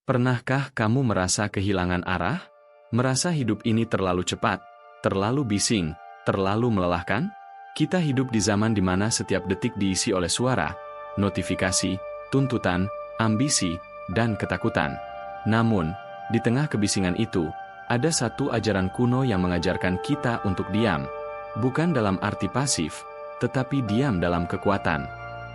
Pernahkah kamu merasa kehilangan arah? Merasa hidup ini terlalu cepat, terlalu bising, terlalu melelahkan? Kita hidup di zaman di mana setiap detik diisi oleh suara, notifikasi, tuntutan, ambisi, dan ketakutan. Namun, di tengah kebisingan itu, ada satu ajaran kuno yang mengajarkan kita untuk diam. Bukan dalam arti pasif, tetapi diam dalam kekuatan.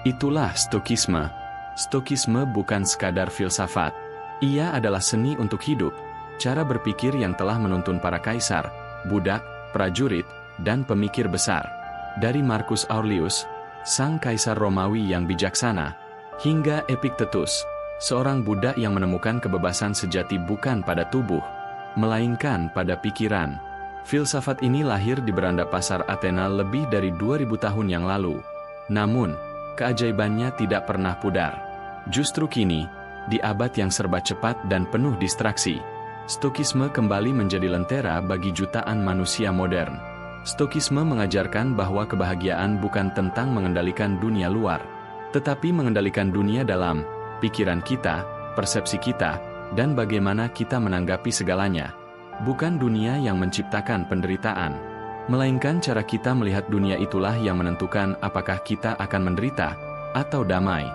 Itulah Stokisme. Stokisme bukan sekadar filsafat. Ia adalah seni untuk hidup, cara berpikir yang telah menuntun para kaisar, budak, prajurit, dan pemikir besar. Dari Marcus Aurelius, sang kaisar Romawi yang bijaksana, hingga Epictetus, seorang budak yang menemukan kebebasan sejati bukan pada tubuh, melainkan pada pikiran. Filsafat ini lahir di beranda pasar Athena lebih dari 2000 tahun yang lalu. Namun, keajaibannya tidak pernah pudar. Justru kini, di abad yang serba cepat dan penuh distraksi, Stokisme kembali menjadi lentera bagi jutaan manusia modern. Stokisme mengajarkan bahwa kebahagiaan bukan tentang mengendalikan dunia luar, tetapi mengendalikan dunia dalam pikiran kita, persepsi kita, dan bagaimana kita menanggapi segalanya. Bukan dunia yang menciptakan penderitaan, melainkan cara kita melihat dunia itulah yang menentukan apakah kita akan menderita atau damai.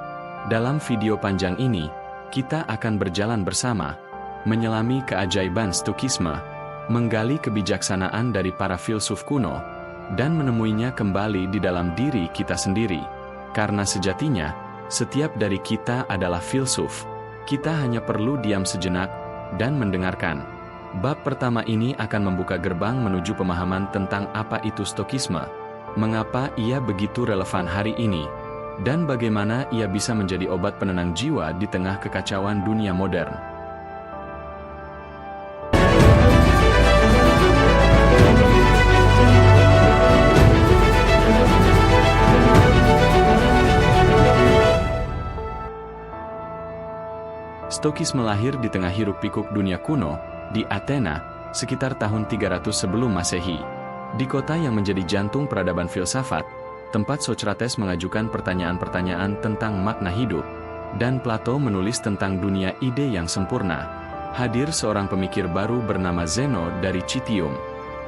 Dalam video panjang ini, kita akan berjalan bersama, menyelami keajaiban Stokisme, menggali kebijaksanaan dari para filsuf kuno, dan menemuinya kembali di dalam diri kita sendiri. Karena sejatinya, setiap dari kita adalah filsuf. Kita hanya perlu diam sejenak dan mendengarkan. Bab pertama ini akan membuka gerbang menuju pemahaman tentang apa itu Stokisme, mengapa ia begitu relevan hari ini, dan bagaimana ia bisa menjadi obat penenang jiwa di tengah kekacauan dunia modern. Stokisme lahir di tengah hiruk-pikuk dunia kuno, di Athena, sekitar tahun 300 sebelum Masehi. Di kota yang menjadi jantung peradaban filsafat, tempat Socrates mengajukan pertanyaan-pertanyaan tentang makna hidup, dan Plato menulis tentang dunia ide yang sempurna. Hadir seorang pemikir baru bernama Zeno dari Citium.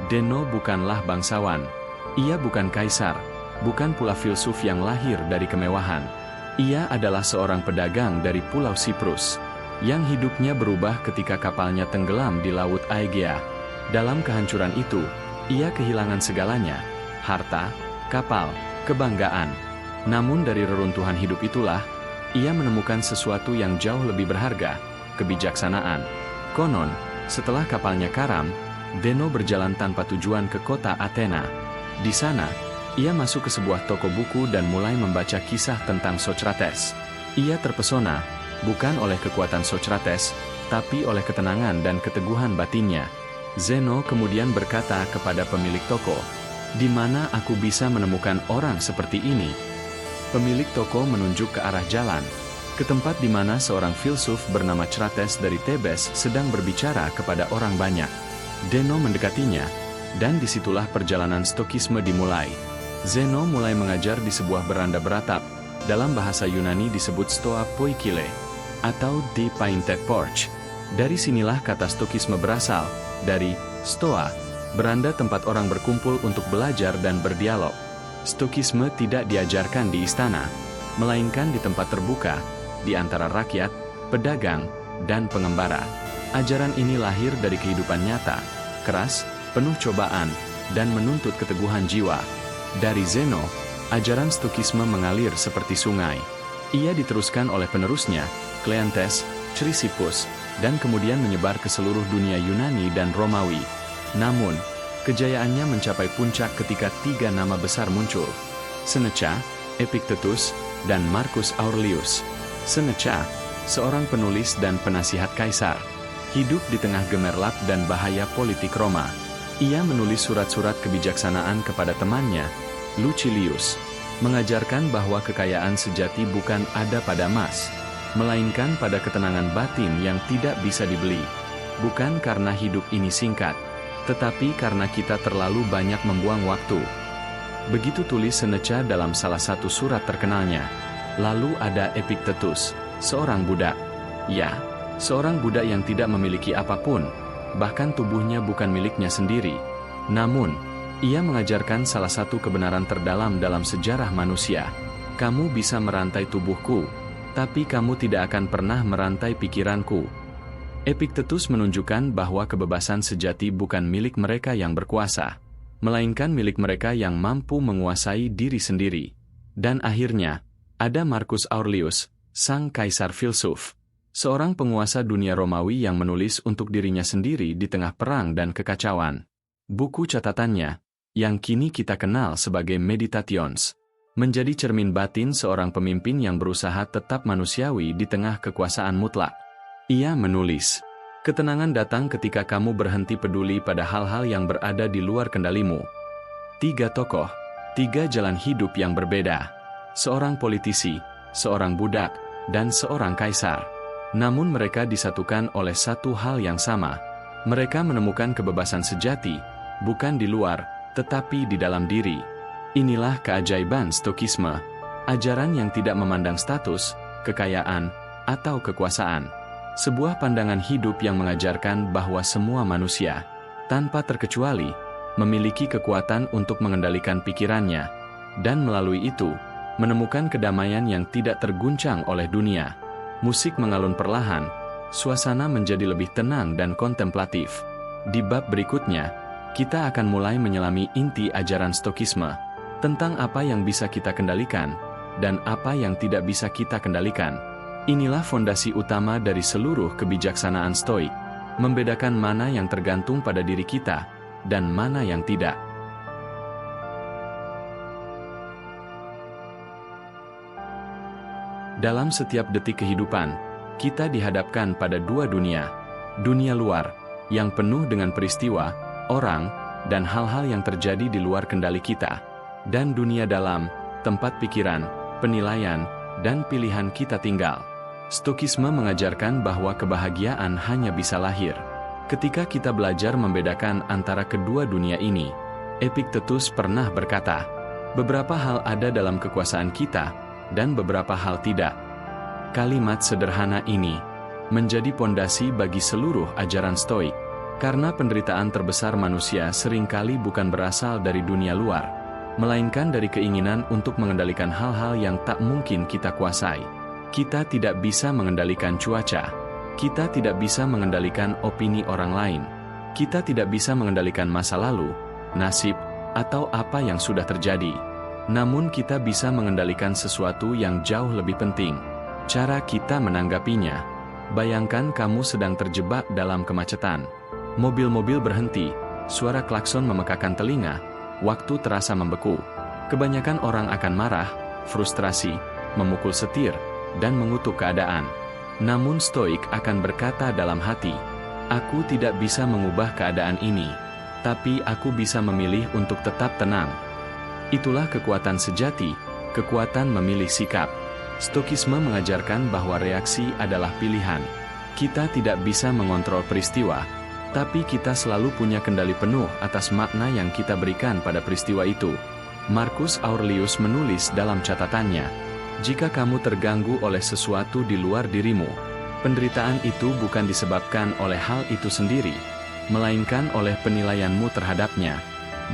Zeno bukanlah bangsawan. Ia bukan kaisar, bukan pula filsuf yang lahir dari kemewahan. Ia adalah seorang pedagang dari Pulau Siprus, yang hidupnya berubah ketika kapalnya tenggelam di Laut Aegea. Dalam kehancuran itu, ia kehilangan segalanya, harta, kapal, kebanggaan. Namun dari reruntuhan hidup itulah, ia menemukan sesuatu yang jauh lebih berharga, kebijaksanaan. Konon, setelah kapalnya karam, Zeno berjalan tanpa tujuan ke kota Athena. Di sana, ia masuk ke sebuah toko buku dan mulai membaca kisah tentang Socrates. Ia terpesona, bukan oleh kekuatan Socrates, tapi oleh ketenangan dan keteguhan batinnya. Zeno kemudian berkata kepada pemilik toko, "Di mana aku bisa menemukan orang seperti ini?" Pemilik toko menunjuk ke arah jalan, ke tempat di mana seorang filsuf bernama Crates dari Tebes sedang berbicara kepada orang banyak. Zeno mendekatinya, dan disitulah perjalanan Stokisme dimulai. Zeno mulai mengajar di sebuah beranda beratap, dalam bahasa Yunani disebut Stoa Poikile, atau The Painted Porch. Dari sinilah kata Stokisme berasal, dari Stoa, beranda tempat orang berkumpul untuk belajar dan berdialog. Stokisme tidak diajarkan di istana, melainkan di tempat terbuka, di antara rakyat, pedagang, dan pengembara. Ajaran ini lahir dari kehidupan nyata, keras, penuh cobaan, dan menuntut keteguhan jiwa. Dari Zeno, ajaran Stokisme mengalir seperti sungai. Ia diteruskan oleh penerusnya, Cleanthes, Chrysippus, dan kemudian menyebar ke seluruh dunia Yunani dan Romawi. Namun, kejayaannya mencapai puncak ketika 3 nama besar muncul: Seneca, Epictetus, dan Marcus Aurelius. Seneca, seorang penulis dan penasihat kaisar, hidup di tengah gemerlap dan bahaya politik Roma. Ia menulis surat-surat kebijaksanaan kepada temannya, Lucilius, mengajarkan bahwa kekayaan sejati bukan ada pada emas, melainkan pada ketenangan batin yang tidak bisa dibeli. Bukan karena hidup ini singkat, tetapi karena kita terlalu banyak membuang waktu. Begitu tulis Seneca dalam salah satu surat terkenalnya. Lalu ada Epictetus, seorang budak. Ya, Seorang budak yang tidak memiliki apapun, bahkan tubuhnya bukan miliknya sendiri. Namun, ia mengajarkan salah satu kebenaran terdalam dalam sejarah manusia. Kamu bisa merantai tubuhku, tapi kamu tidak akan pernah merantai pikiranku. Epictetus menunjukkan bahwa kebebasan sejati bukan milik mereka yang berkuasa, melainkan milik mereka yang mampu menguasai diri sendiri. Dan akhirnya, ada Marcus Aurelius, sang kaisar filsuf, seorang penguasa dunia Romawi yang menulis untuk dirinya sendiri di tengah perang dan kekacauan. Buku catatannya, yang kini kita kenal sebagai Meditations, menjadi cermin batin seorang pemimpin yang berusaha tetap manusiawi di tengah kekuasaan mutlak. Ia menulis, ketenangan datang ketika kamu berhenti peduli pada hal-hal yang berada di luar kendalimu. 3 tokoh, 3 jalan hidup yang berbeda. Seorang politisi, seorang budak, dan seorang kaisar. Namun mereka disatukan oleh satu hal yang sama. Mereka menemukan kebebasan sejati, bukan di luar, tetapi di dalam diri. Inilah keajaiban Stokisme, ajaran yang tidak memandang status, kekayaan, atau kekuasaan. Sebuah pandangan hidup yang mengajarkan bahwa semua manusia, tanpa terkecuali, memiliki kekuatan untuk mengendalikan pikirannya, dan melalui itu, menemukan kedamaian yang tidak terguncang oleh dunia. Musik mengalun perlahan, suasana menjadi lebih tenang dan kontemplatif. Di bab berikutnya, kita akan mulai menyelami inti ajaran Stokisme, tentang apa yang bisa kita kendalikan, dan apa yang tidak bisa kita kendalikan. Inilah fondasi utama dari seluruh kebijaksanaan Stoik, membedakan mana yang tergantung pada diri kita, dan mana yang tidak. Dalam setiap detik kehidupan, kita dihadapkan pada 2 dunia. Dunia luar, yang penuh dengan peristiwa, orang, dan hal-hal yang terjadi di luar kendali kita. Dan dunia dalam, tempat pikiran, penilaian, dan pilihan kita tinggal. Stokisme mengajarkan bahwa kebahagiaan hanya bisa lahir ketika kita belajar membedakan antara kedua dunia ini. Epictetus pernah berkata, beberapa hal ada dalam kekuasaan kita, dan beberapa hal tidak. Kalimat sederhana ini menjadi pondasi bagi seluruh ajaran Stoik, karena penderitaan terbesar manusia seringkali bukan berasal dari dunia luar, melainkan dari keinginan untuk mengendalikan hal-hal yang tak mungkin kita kuasai. Kita tidak bisa mengendalikan cuaca, kita tidak bisa mengendalikan opini orang lain, kita tidak bisa mengendalikan masa lalu, nasib, atau apa yang sudah terjadi. Namun kita bisa mengendalikan sesuatu yang jauh lebih penting, cara kita menanggapinya. Bayangkan kamu sedang terjebak dalam kemacetan. Mobil-mobil berhenti, suara klakson memekakan telinga, waktu terasa membeku. Kebanyakan orang akan marah, frustrasi, memukul setir, dan mengutuk keadaan. Namun Stoik akan berkata dalam hati, aku tidak bisa mengubah keadaan ini, tapi aku bisa memilih untuk tetap tenang. Itulah kekuatan sejati, kekuatan memilih sikap. Stokisme mengajarkan bahwa reaksi adalah pilihan. Kita tidak bisa mengontrol peristiwa, tapi kita selalu punya kendali penuh atas makna yang kita berikan pada peristiwa itu. Marcus Aurelius menulis dalam catatannya, jika kamu terganggu oleh sesuatu di luar dirimu, penderitaan itu bukan disebabkan oleh hal itu sendiri, melainkan oleh penilaianmu terhadapnya.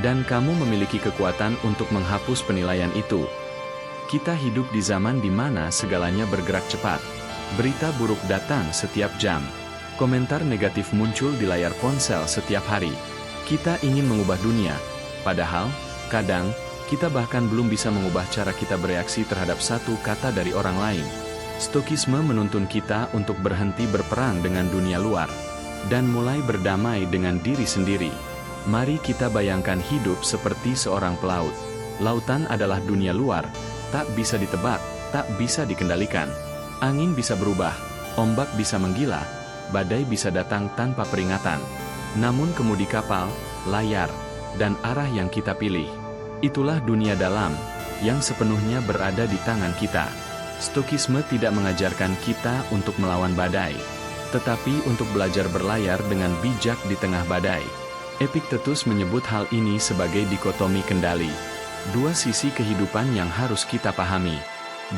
Dan kamu memiliki kekuatan untuk menghapus penilaian itu. Kita hidup di zaman di mana segalanya bergerak cepat. Berita buruk datang setiap jam. Komentar negatif muncul di layar ponsel setiap hari. Kita ingin mengubah dunia, padahal, kadang, kita bahkan belum bisa mengubah cara kita bereaksi terhadap satu kata dari orang lain. Stokisme menuntun kita untuk berhenti berperang dengan dunia luar, dan mulai berdamai dengan diri sendiri. Mari kita bayangkan hidup seperti seorang pelaut. Lautan adalah dunia luar, tak bisa ditebak, tak bisa dikendalikan. Angin bisa berubah, ombak bisa menggila, badai bisa datang tanpa peringatan. Namun kemudi kapal, layar, dan arah yang kita pilih. Itulah dunia dalam, yang sepenuhnya berada di tangan kita. Stokisme tidak mengajarkan kita untuk melawan badai, tetapi untuk belajar berlayar dengan bijak di tengah badai. Epictetus menyebut hal ini sebagai dikotomi kendali, 2 sisi kehidupan yang harus kita pahami.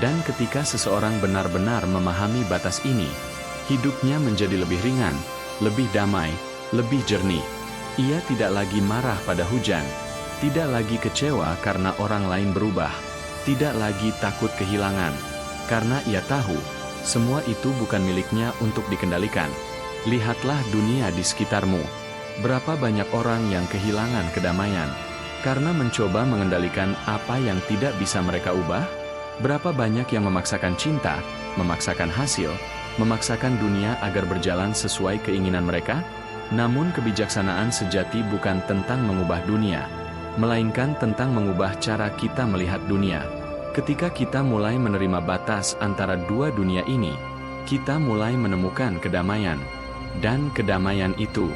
Dan ketika seseorang benar-benar memahami batas ini, Hidupnya menjadi lebih ringan, lebih damai, lebih jernih. Ia tidak lagi marah pada hujan, tidak lagi kecewa karena orang lain berubah, tidak lagi takut kehilangan, karena ia tahu, semua itu bukan miliknya untuk dikendalikan. Lihatlah dunia di sekitarmu. Berapa banyak orang yang kehilangan kedamaian karena mencoba mengendalikan apa yang tidak bisa mereka ubah? Berapa banyak yang memaksakan cinta, memaksakan hasil, memaksakan dunia agar berjalan sesuai keinginan mereka? Namun kebijaksanaan sejati bukan tentang mengubah dunia, melainkan tentang mengubah cara kita melihat dunia. Ketika kita mulai menerima batas antara dua dunia ini, kita mulai menemukan kedamaian. Dan kedamaian itu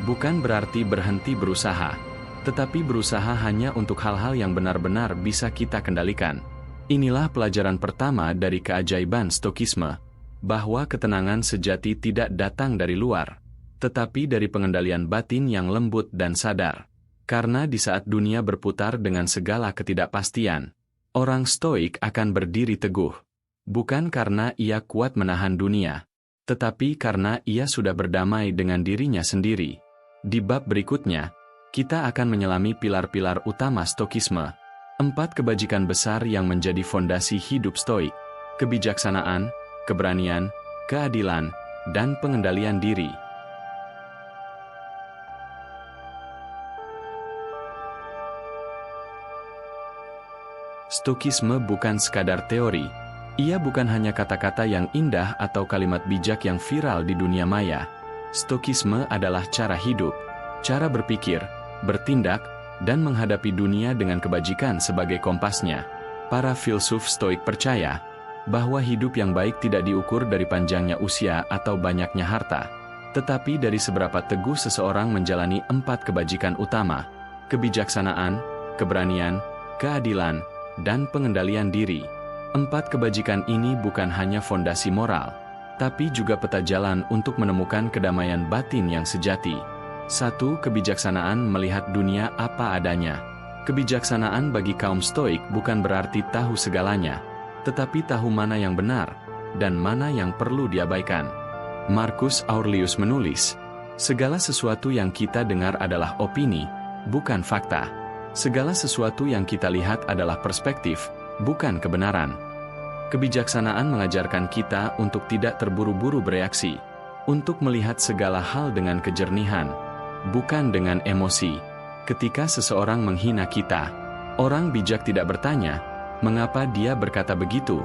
bukan berarti berhenti berusaha, tetapi berusaha hanya untuk hal-hal yang benar-benar bisa kita kendalikan. Inilah pelajaran pertama dari keajaiban Stokisme, bahwa ketenangan sejati tidak datang dari luar, tetapi dari pengendalian batin yang lembut dan sadar. Karena di saat dunia berputar dengan segala ketidakpastian, orang Stoik akan berdiri teguh, bukan karena ia kuat menahan dunia, tetapi karena ia sudah berdamai dengan dirinya sendiri. Di bab berikutnya, kita akan menyelami pilar-pilar utama Stokisme, 4 kebajikan besar yang menjadi fondasi hidup Stoik: kebijaksanaan, keberanian, keadilan, dan pengendalian diri. Stokisme bukan sekadar teori. Ia bukan hanya kata-kata yang indah atau kalimat bijak yang viral di dunia maya. Stokisme adalah cara hidup, cara berpikir, bertindak, dan menghadapi dunia dengan kebajikan sebagai kompasnya. Para filsuf Stoik percaya bahwa hidup yang baik tidak diukur dari panjangnya usia atau banyaknya harta, tetapi dari seberapa teguh seseorang menjalani 4 kebajikan utama: kebijaksanaan, keberanian, keadilan, dan pengendalian diri. 4 kebajikan ini bukan hanya fondasi moral, tapi juga peta jalan untuk menemukan kedamaian batin yang sejati. 1. Kebijaksanaan melihat dunia apa adanya. Kebijaksanaan bagi kaum Stoik bukan berarti tahu segalanya, tetapi tahu mana yang benar, dan mana yang perlu diabaikan. Marcus Aurelius menulis, segala sesuatu yang kita dengar adalah opini, bukan fakta. Segala sesuatu yang kita lihat adalah perspektif, bukan kebenaran. Kebijaksanaan mengajarkan kita untuk tidak terburu-buru bereaksi, untuk melihat segala hal dengan kejernihan, bukan dengan emosi. Ketika seseorang menghina kita, orang bijak tidak bertanya, mengapa dia berkata begitu?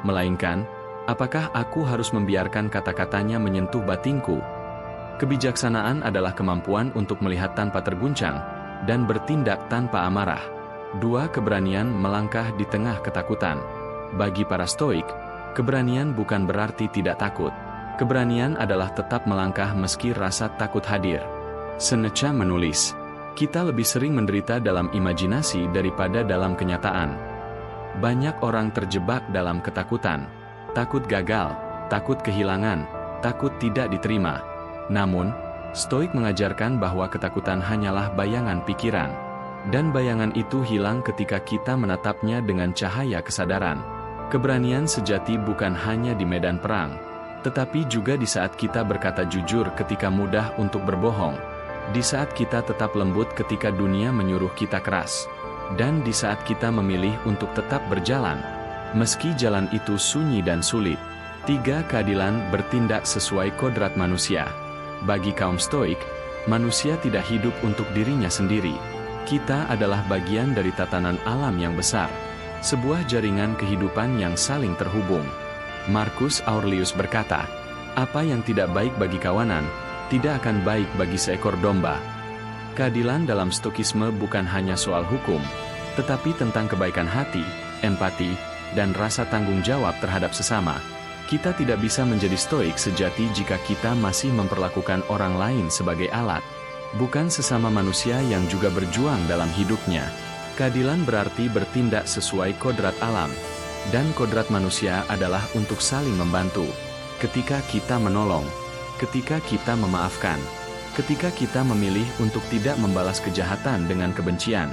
Melainkan, apakah aku harus membiarkan kata-katanya menyentuh batinku? Kebijaksanaan adalah kemampuan untuk melihat tanpa terguncang, dan bertindak tanpa amarah. 2. Keberanian melangkah di tengah ketakutan. Bagi para Stoik, keberanian bukan berarti tidak takut. Keberanian adalah tetap melangkah meski rasa takut hadir. Seneca menulis, kita lebih sering menderita dalam imajinasi daripada dalam kenyataan. Banyak orang terjebak dalam ketakutan, takut gagal, takut kehilangan, takut tidak diterima. Namun, Stoik mengajarkan bahwa ketakutan hanyalah bayangan pikiran, dan bayangan itu hilang ketika kita menatapnya dengan cahaya kesadaran. Keberanian sejati bukan hanya di medan perang, tetapi juga di saat kita berkata jujur ketika mudah untuk berbohong, di saat kita tetap lembut ketika dunia menyuruh kita keras, dan di saat kita memilih untuk tetap berjalan, meski jalan itu sunyi dan sulit. 3. Keadilan bertindak sesuai kodrat manusia. Bagi kaum Stoik, manusia tidak hidup untuk dirinya sendiri. Kita adalah bagian dari tatanan alam yang besar, sebuah jaringan kehidupan yang saling terhubung. Marcus Aurelius berkata, apa yang tidak baik bagi kawanan, tidak akan baik bagi seekor domba. Keadilan dalam Stokisme bukan hanya soal hukum, tetapi tentang kebaikan hati, empati, dan rasa tanggung jawab terhadap sesama. Kita tidak bisa menjadi Stoik sejati jika kita masih memperlakukan orang lain sebagai alat, bukan sesama manusia yang juga berjuang dalam hidupnya. Keadilan berarti bertindak sesuai kodrat alam, dan kodrat manusia adalah untuk saling membantu. Ketika kita menolong, ketika kita memaafkan, ketika kita memilih untuk tidak membalas kejahatan dengan kebencian,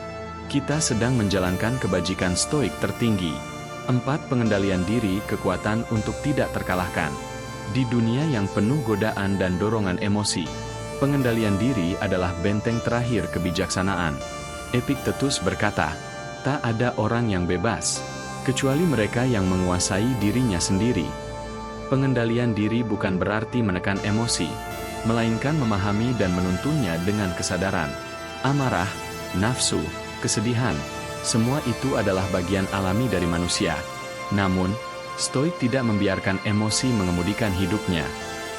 kita sedang menjalankan kebajikan Stoik tertinggi. 4. Pengendalian diri, kekuatan untuk tidak terkalahkan. Di dunia yang penuh godaan dan dorongan emosi, pengendalian diri adalah benteng terakhir kebijaksanaan. Epictetus berkata, tak ada orang yang bebas, kecuali mereka yang menguasai dirinya sendiri. Pengendalian diri bukan berarti menekan emosi, melainkan memahami dan menuntunnya dengan kesadaran. Amarah, nafsu, kesedihan, semua itu adalah bagian alami dari manusia. Namun, Stoik tidak membiarkan emosi mengemudikan hidupnya.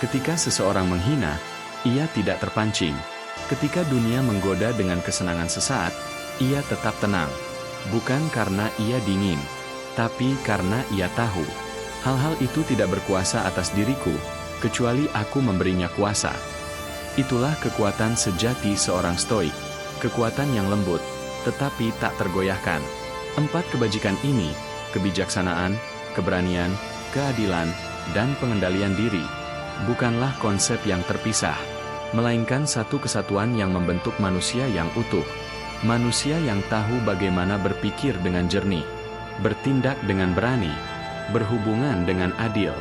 Ketika seseorang menghina, ia tidak terpancing. Ketika dunia menggoda dengan kesenangan sesaat, ia tetap tenang. Bukan karena ia dingin, tapi karena ia tahu. Hal-hal itu tidak berkuasa atas diriku, kecuali aku memberinya kuasa. Itulah kekuatan sejati seorang Stoik. Kekuatan yang lembut, tetapi tak tergoyahkan. 4 kebajikan ini, kebijaksanaan, keberanian, keadilan, dan pengendalian diri, bukanlah konsep yang terpisah, melainkan satu kesatuan yang membentuk manusia yang utuh. Manusia yang tahu bagaimana berpikir dengan jernih, bertindak dengan berani, berhubungan dengan adil,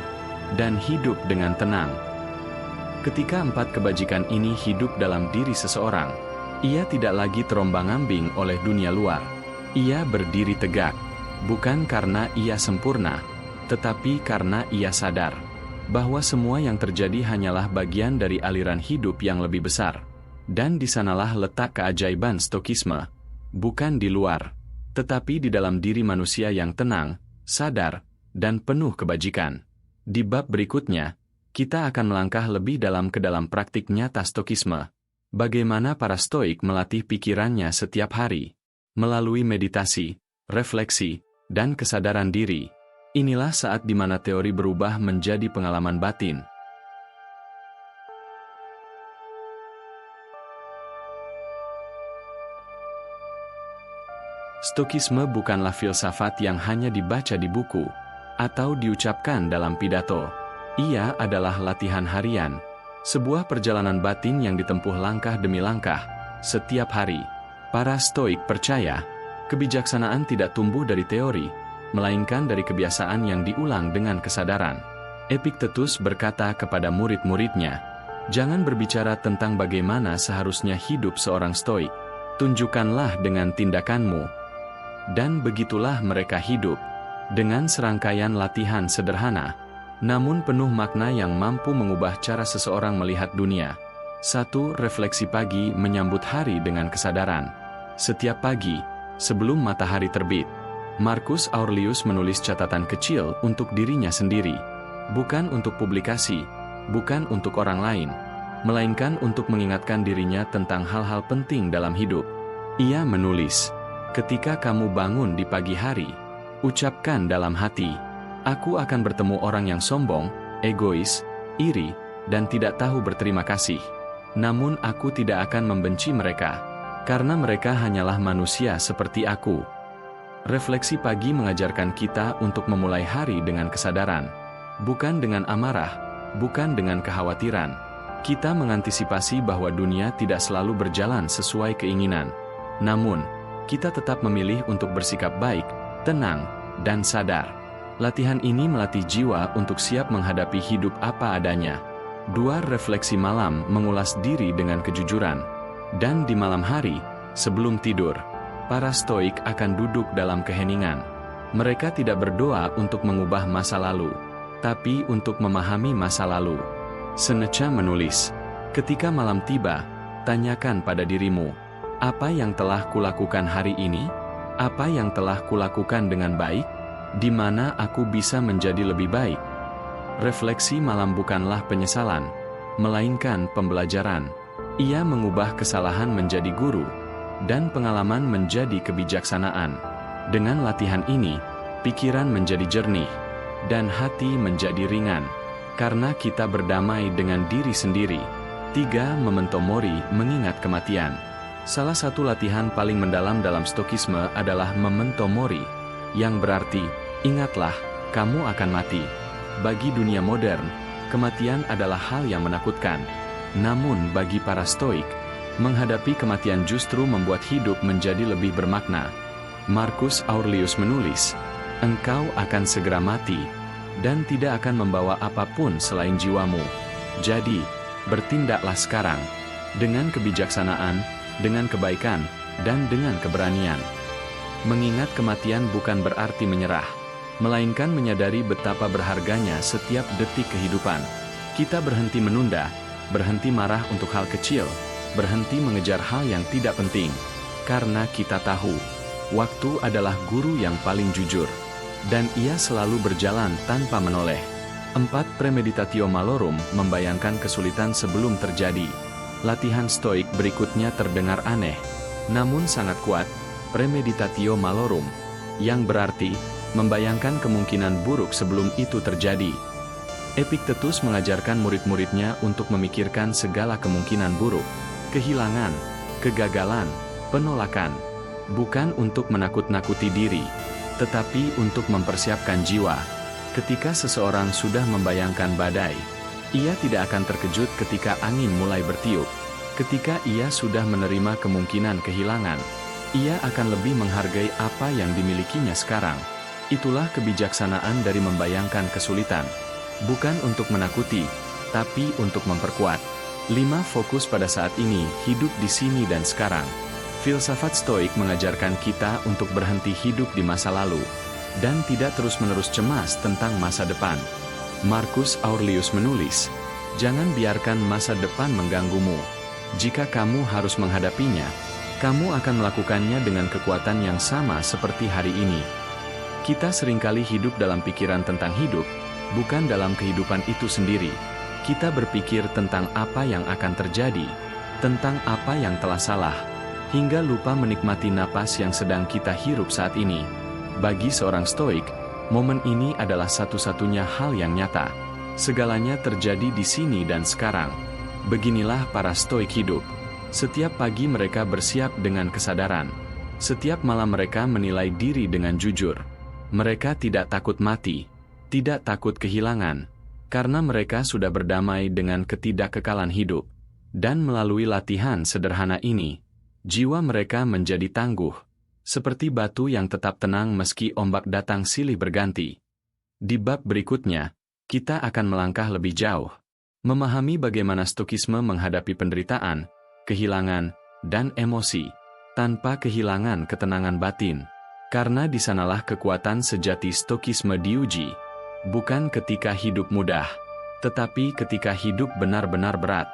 dan hidup dengan tenang. Ketika 4 kebajikan ini hidup dalam diri seseorang, ia tidak lagi terombang-ambing oleh dunia luar. Ia berdiri tegak, bukan karena ia sempurna, tetapi karena ia sadar bahwa semua yang terjadi hanyalah bagian dari aliran hidup yang lebih besar. Dan di sanalah letak keajaiban Stokisme, bukan di luar, tetapi di dalam diri manusia yang tenang, sadar, dan penuh kebajikan. Di bab berikutnya, kita akan melangkah lebih dalam ke dalam praktik nyata Stokisme. Bagaimana para Stoik melatih pikirannya setiap hari, melalui meditasi, refleksi, dan kesadaran diri. Inilah saat di mana teori berubah menjadi pengalaman batin. Stokisme bukanlah filsafat yang hanya dibaca di buku atau diucapkan dalam pidato. Ia adalah latihan harian, sebuah perjalanan batin yang ditempuh langkah demi langkah, setiap hari. Para Stoik percaya, kebijaksanaan tidak tumbuh dari teori, melainkan dari kebiasaan yang diulang dengan kesadaran. Epictetus berkata kepada murid-muridnya, jangan berbicara tentang bagaimana seharusnya hidup seorang Stoik, tunjukkanlah dengan tindakanmu. Dan begitulah mereka hidup, dengan serangkaian latihan sederhana, namun penuh makna yang mampu mengubah cara seseorang melihat dunia. 1. Refleksi pagi menyambut hari dengan kesadaran. Setiap pagi, sebelum matahari terbit, Marcus Aurelius menulis catatan kecil untuk dirinya sendiri. Bukan untuk publikasi, bukan untuk orang lain, melainkan untuk mengingatkan dirinya tentang hal-hal penting dalam hidup. Ia menulis, ketika kamu bangun di pagi hari, ucapkan dalam hati, aku akan bertemu orang yang sombong, egois, iri, dan tidak tahu berterima kasih. Namun aku tidak akan membenci mereka, karena mereka hanyalah manusia seperti aku. Refleksi pagi mengajarkan kita untuk memulai hari dengan kesadaran, bukan dengan amarah, bukan dengan kekhawatiran. Kita mengantisipasi bahwa dunia tidak selalu berjalan sesuai keinginan. Namun, kita tetap memilih untuk bersikap baik, tenang, dan sadar. Latihan ini melatih jiwa untuk siap menghadapi hidup apa adanya. 2. Refleksi malam mengulas diri dengan kejujuran. Dan di malam hari, sebelum tidur, para Stoik akan duduk dalam keheningan. Mereka tidak berdoa untuk mengubah masa lalu, tapi untuk memahami masa lalu. Seneca menulis, ketika malam tiba, tanyakan pada dirimu, apa yang telah kulakukan hari ini? Apa yang telah kulakukan dengan baik? Di mana aku bisa menjadi lebih baik? Refleksi malam bukanlah penyesalan, melainkan pembelajaran. Ia mengubah kesalahan menjadi guru, dan pengalaman menjadi kebijaksanaan. Dengan latihan ini, pikiran menjadi jernih, dan hati menjadi ringan, karena kita berdamai dengan diri sendiri. 3. Memento mori, mengingat kematian. Salah satu latihan paling mendalam dalam Stokisme adalah memento mori, yang berarti, ingatlah, kamu akan mati. Bagi dunia modern, kematian adalah hal yang menakutkan. Namun bagi para Stoik, menghadapi kematian justru membuat hidup menjadi lebih bermakna. Marcus Aurelius menulis, engkau akan segera mati, dan tidak akan membawa apapun selain jiwamu. Jadi, bertindaklah sekarang, dengan kebijaksanaan, dengan kebaikan, dan dengan keberanian. Mengingat kematian bukan berarti menyerah, melainkan menyadari betapa berharganya setiap detik kehidupan. Kita berhenti menunda, berhenti marah untuk hal kecil, berhenti mengejar hal yang tidak penting, karena kita tahu, waktu adalah guru yang paling jujur, dan ia selalu berjalan tanpa menoleh. 4. Premeditatio malorum membayangkan kesulitan sebelum terjadi. Latihan stoik berikutnya terdengar aneh, namun sangat kuat, premeditatio malorum, yang berarti, membayangkan kemungkinan buruk sebelum itu terjadi. Epictetus mengajarkan murid-muridnya untuk memikirkan segala kemungkinan buruk, kehilangan, kegagalan, penolakan, bukan untuk menakut-nakuti diri, tetapi untuk mempersiapkan jiwa. Ketika seseorang sudah membayangkan badai, ia tidak akan terkejut ketika angin mulai bertiup. Ketika ia sudah menerima kemungkinan kehilangan, ia akan lebih menghargai apa yang dimilikinya sekarang. Itulah kebijaksanaan dari membayangkan kesulitan. Bukan untuk menakuti, tapi untuk memperkuat. 5. Fokus pada saat ini, hidup di sini dan sekarang. Filsafat Stoik mengajarkan kita untuk berhenti hidup di masa lalu, dan tidak terus-menerus cemas tentang masa depan. Marcus Aurelius menulis, "Jangan biarkan masa depan mengganggumu. Jika kamu harus menghadapinya, kamu akan melakukannya dengan kekuatan yang sama seperti hari ini." Kita seringkali hidup dalam pikiran tentang hidup, bukan dalam kehidupan itu sendiri. Kita berpikir tentang apa yang akan terjadi, tentang apa yang telah salah, hingga lupa menikmati napas yang sedang kita hirup saat ini. Bagi seorang Stoik, momen ini adalah satu-satunya hal yang nyata. Segalanya terjadi di sini dan sekarang. Beginilah para Stoik hidup. Setiap pagi mereka bersiap dengan kesadaran. Setiap malam mereka menilai diri dengan jujur. Mereka tidak takut mati, tidak takut kehilangan, karena mereka sudah berdamai dengan ketidakkekalan hidup. Dan melalui latihan sederhana ini, jiwa mereka menjadi tangguh, seperti batu yang tetap tenang meski ombak datang silih berganti. Di bab berikutnya, kita akan melangkah lebih jauh, memahami bagaimana Stokisme menghadapi penderitaan, kehilangan, dan emosi, tanpa kehilangan ketenangan batin. Karena di sanalah kekuatan sejati Stokisme diuji, bukan ketika hidup mudah, tetapi ketika hidup benar-benar berat.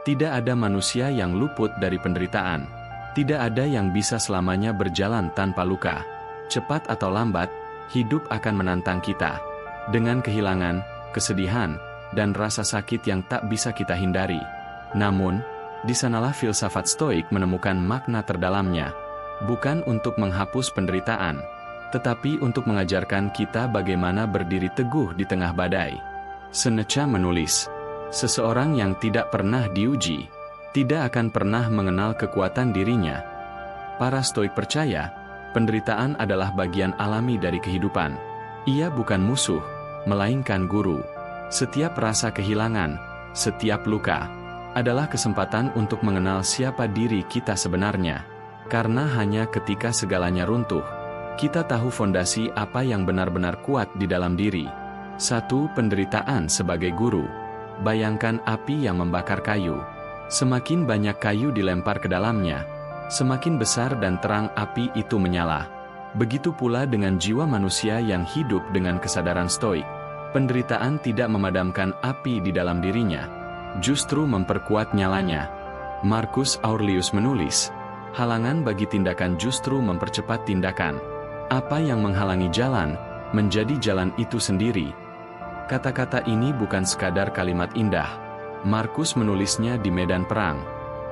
Tidak ada manusia yang luput dari penderitaan. Tidak ada yang bisa selamanya berjalan tanpa luka. Cepat atau lambat, hidup akan menantang kita. Dengan kehilangan, kesedihan, dan rasa sakit yang tak bisa kita hindari. Namun, di sanalah filsafat Stoik menemukan makna terdalamnya. Bukan untuk menghapus penderitaan, tetapi untuk mengajarkan kita bagaimana berdiri teguh di tengah badai. Seneca menulis, "Seseorang yang tidak pernah diuji, tidak akan pernah mengenal kekuatan dirinya." Para Stoik percaya, penderitaan adalah bagian alami dari kehidupan. Ia bukan musuh, melainkan guru. Setiap rasa kehilangan, setiap luka, adalah kesempatan untuk mengenal siapa diri kita sebenarnya. Karena hanya ketika segalanya runtuh, kita tahu fondasi apa yang benar-benar kuat di dalam diri. 1. Penderitaan sebagai guru. Bayangkan api yang membakar kayu. Semakin banyak kayu dilempar ke dalamnya, semakin besar dan terang api itu menyala. Begitu pula dengan jiwa manusia yang hidup dengan kesadaran Stoik. Penderitaan tidak memadamkan api di dalam dirinya, justru memperkuat nyalanya. Marcus Aurelius menulis, "Halangan bagi tindakan justru mempercepat tindakan. Apa yang menghalangi jalan, menjadi jalan itu sendiri." Kata-kata ini bukan sekadar kalimat indah. Marcus menulisnya di medan perang,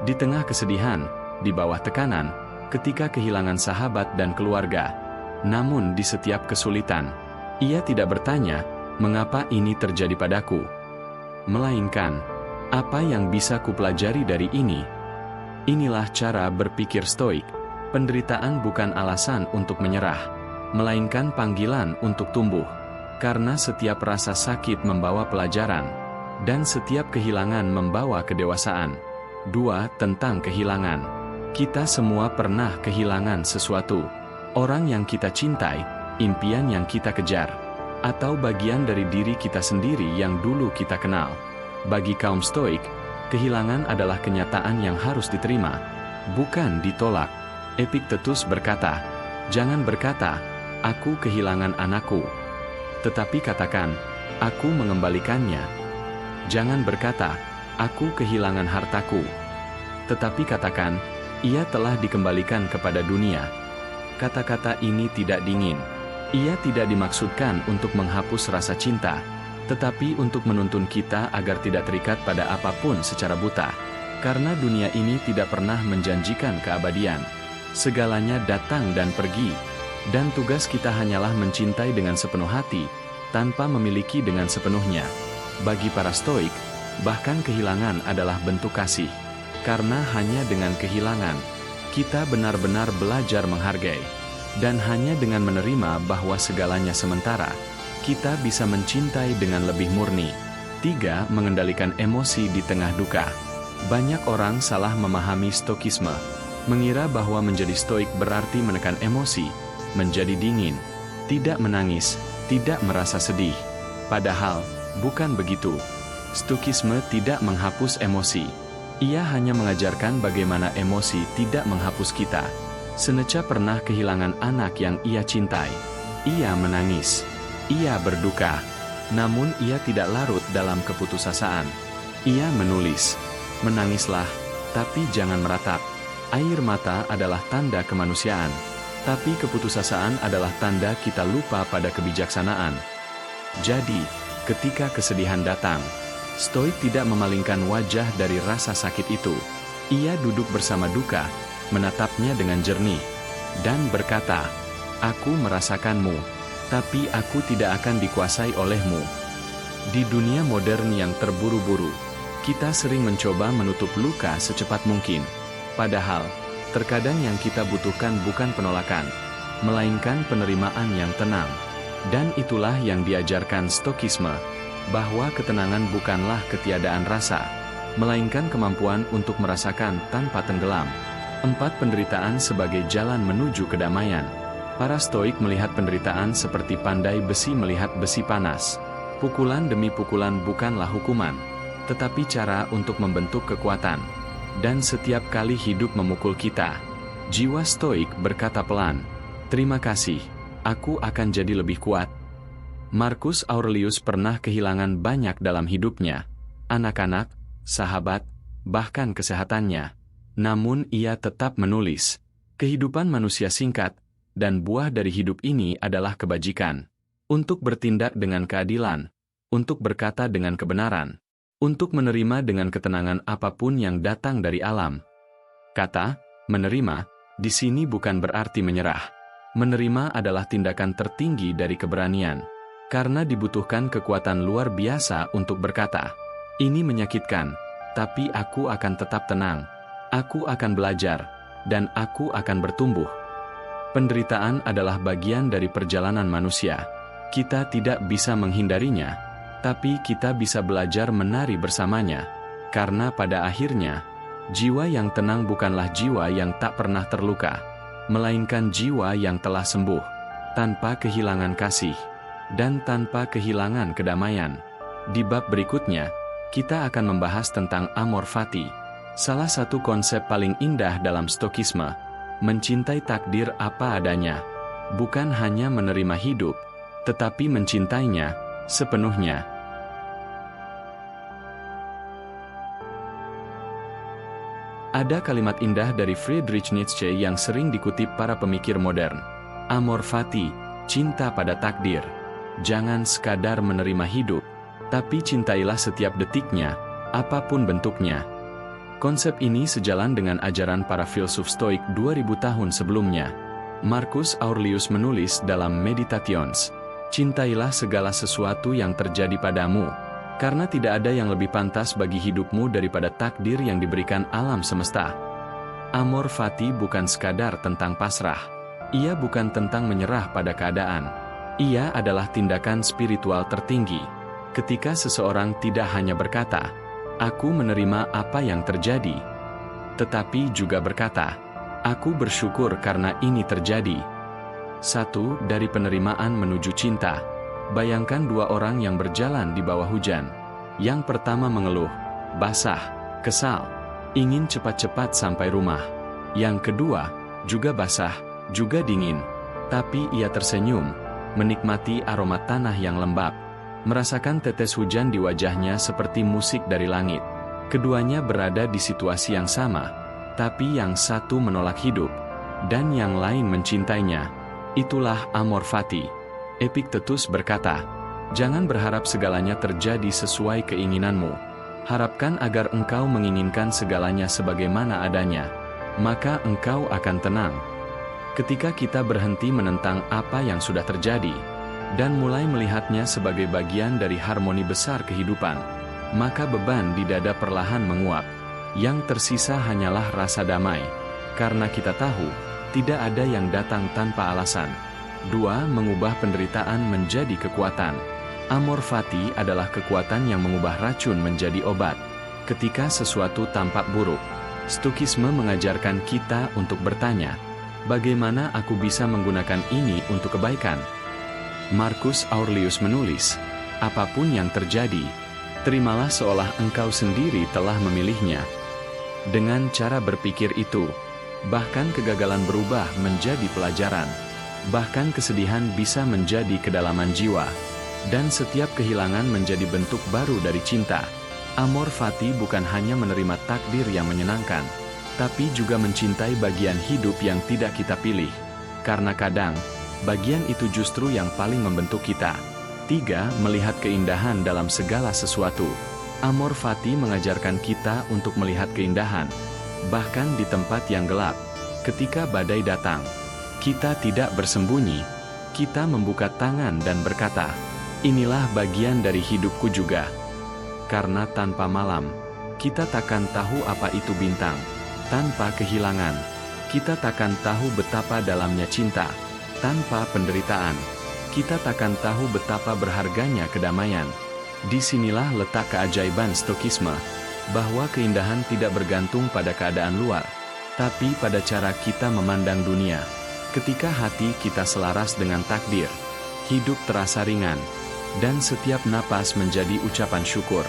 di tengah kesedihan, di bawah tekanan, ketika kehilangan sahabat dan keluarga. Namun di setiap kesulitan, ia tidak bertanya, "Mengapa ini terjadi padaku?" Melainkan, "Apa yang bisa kupelajari dari ini?" Inilah cara berpikir Stoik. Penderitaan bukan alasan untuk menyerah, melainkan panggilan untuk tumbuh. Karena setiap rasa sakit membawa pelajaran, dan setiap kehilangan membawa kedewasaan. 2. Tentang kehilangan. Kita semua pernah kehilangan sesuatu. Orang yang kita cintai, impian yang kita kejar, atau bagian dari diri kita sendiri yang dulu kita kenal. Bagi kaum Stoik, kehilangan adalah kenyataan yang harus diterima, bukan ditolak. Epiktetus berkata, "Jangan berkata, 'Aku kehilangan anakku,' tetapi katakan, 'Aku mengembalikannya.' Jangan berkata, 'Aku kehilangan hartaku,' tetapi katakan, 'Ia telah dikembalikan kepada dunia.'" Kata-kata ini tidak dingin. Ia tidak dimaksudkan untuk menghapus rasa cinta, tetapi untuk menuntun kita agar tidak terikat pada apapun secara buta. Karena dunia ini tidak pernah menjanjikan keabadian. Segalanya datang dan pergi, dan tugas kita hanyalah mencintai dengan sepenuh hati, tanpa memiliki dengan sepenuhnya. Bagi para Stoik, bahkan kehilangan adalah bentuk kasih. Karena hanya dengan kehilangan, kita benar-benar belajar menghargai. Dan hanya dengan menerima bahwa segalanya sementara, kita bisa mencintai dengan lebih murni. 3. Mengendalikan emosi di tengah duka. Banyak orang salah memahami Stoikisme, mengira bahwa menjadi Stoik berarti menekan emosi, menjadi dingin, tidak menangis, tidak merasa sedih. Padahal, bukan begitu. Stoikisme tidak menghapus emosi. Ia hanya mengajarkan bagaimana emosi tidak menghapus kita. Seneca pernah kehilangan anak yang ia cintai. Ia menangis. Ia berduka. Namun ia tidak larut dalam keputusasaan. Ia menulis, "Menangislah, tapi jangan meratap. Air mata adalah tanda kemanusiaan. Tapi keputusasaan adalah tanda kita lupa pada kebijaksanaan." Jadi, ketika kesedihan datang, Stoik tidak memalingkan wajah dari rasa sakit itu. Ia duduk bersama duka, menatapnya dengan jernih, dan berkata, "Aku merasakanmu, tapi aku tidak akan dikuasai olehmu." Di dunia modern yang terburu-buru, kita sering mencoba menutup luka secepat mungkin. Padahal, terkadang yang kita butuhkan bukan penolakan, melainkan penerimaan yang tenang. Dan itulah yang diajarkan Stoikisme, bahwa ketenangan bukanlah ketiadaan rasa, melainkan kemampuan untuk merasakan tanpa tenggelam. 4. Penderitaan sebagai jalan menuju kedamaian. Para Stoik melihat penderitaan seperti pandai besi melihat besi panas. Pukulan demi pukulan bukanlah hukuman, tetapi cara untuk membentuk kekuatan. Dan setiap kali hidup memukul kita, jiwa Stoik berkata pelan, "Terima kasih, aku akan jadi lebih kuat." Marcus Aurelius pernah kehilangan banyak dalam hidupnya, anak-anak, sahabat, bahkan kesehatannya. Namun ia tetap menulis, "Kehidupan manusia singkat, dan buah dari hidup ini adalah kebajikan. Untuk bertindak dengan keadilan, untuk berkata dengan kebenaran, untuk menerima dengan ketenangan apapun yang datang dari alam." Kata "menerima" di sini bukan berarti menyerah. Menerima adalah tindakan tertinggi dari keberanian. Karena dibutuhkan kekuatan luar biasa untuk berkata, "Ini menyakitkan, tapi aku akan tetap tenang. Aku akan belajar, dan aku akan bertumbuh." Penderitaan adalah bagian dari perjalanan manusia. Kita tidak bisa menghindarinya, tapi kita bisa belajar menari bersamanya. Karena pada akhirnya, jiwa yang tenang bukanlah jiwa yang tak pernah terluka, melainkan jiwa yang telah sembuh, tanpa kehilangan kasih, dan tanpa kehilangan kedamaian. Di bab berikutnya, kita akan membahas tentang amor fati, salah satu konsep paling indah dalam Stoikisme, mencintai takdir apa adanya, bukan hanya menerima hidup, tetapi mencintainya sepenuhnya. Ada kalimat indah dari Friedrich Nietzsche yang sering dikutip para pemikir modern. Amor fati, cinta pada takdir. Jangan sekadar menerima hidup, tapi cintailah setiap detiknya, apapun bentuknya. Konsep ini sejalan dengan ajaran para filsuf Stoik 2000 tahun sebelumnya. Marcus Aurelius menulis dalam Meditations, "Cintailah segala sesuatu yang terjadi padamu, karena tidak ada yang lebih pantas bagi hidupmu daripada takdir yang diberikan alam semesta." Amor fati bukan sekadar tentang pasrah. Ia bukan tentang menyerah pada keadaan. Ia adalah tindakan spiritual tertinggi. Ketika seseorang tidak hanya berkata, "Aku menerima apa yang terjadi," tetapi juga berkata, Aku bersyukur karena ini terjadi. 1. Dari penerimaan menuju cinta. Bayangkan dua orang yang berjalan di bawah hujan. Yang pertama mengeluh, basah, kesal, ingin cepat-cepat sampai rumah. Yang kedua, juga basah, juga dingin. Tapi ia tersenyum, menikmati aroma tanah yang lembab. Merasakan tetes hujan di wajahnya seperti musik dari langit. Keduanya berada di situasi yang sama, tapi yang satu menolak hidup, dan yang lain mencintainya. Itulah amor fati. Epiktetus berkata, jangan berharap segalanya terjadi sesuai keinginanmu. Harapkan agar engkau menginginkan segalanya sebagaimana adanya. Maka engkau akan tenang. Ketika kita berhenti menentang apa yang sudah terjadi, dan mulai melihatnya sebagai bagian dari harmoni besar kehidupan, maka beban di dada perlahan menguap. Yang tersisa hanyalah rasa damai, karena kita tahu, tidak ada yang datang tanpa alasan. 2. Mengubah penderitaan menjadi kekuatan. Amor fati adalah kekuatan yang mengubah racun menjadi obat. Ketika sesuatu tampak buruk, Stokisme mengajarkan kita untuk bertanya, bagaimana aku bisa menggunakan ini untuk kebaikan? Marcus Aurelius menulis, apapun yang terjadi, terimalah seolah engkau sendiri telah memilihnya. Dengan cara berpikir itu, bahkan kegagalan berubah menjadi pelajaran. Bahkan kesedihan bisa menjadi kedalaman jiwa. Dan setiap kehilangan menjadi bentuk baru dari cinta. Amor fati bukan hanya menerima takdir yang menyenangkan, tapi juga mencintai bagian hidup yang tidak kita pilih. Karena kadang, bagian itu justru yang paling membentuk kita. 3. Melihat keindahan dalam segala sesuatu. Amor fati mengajarkan kita untuk melihat keindahan, bahkan di tempat yang gelap. Ketika badai datang, kita tidak bersembunyi, kita membuka tangan dan berkata, inilah bagian dari hidupku juga. Karena tanpa malam, kita takkan tahu apa itu bintang. Tanpa kehilangan, kita takkan tahu betapa dalamnya cinta. Tanpa penderitaan, kita takkan tahu betapa berharganya kedamaian. Disinilah letak keajaiban Stokisme, bahwa keindahan tidak bergantung pada keadaan luar, tapi pada cara kita memandang dunia. Ketika hati kita selaras dengan takdir, hidup terasa ringan, dan setiap napas menjadi ucapan syukur.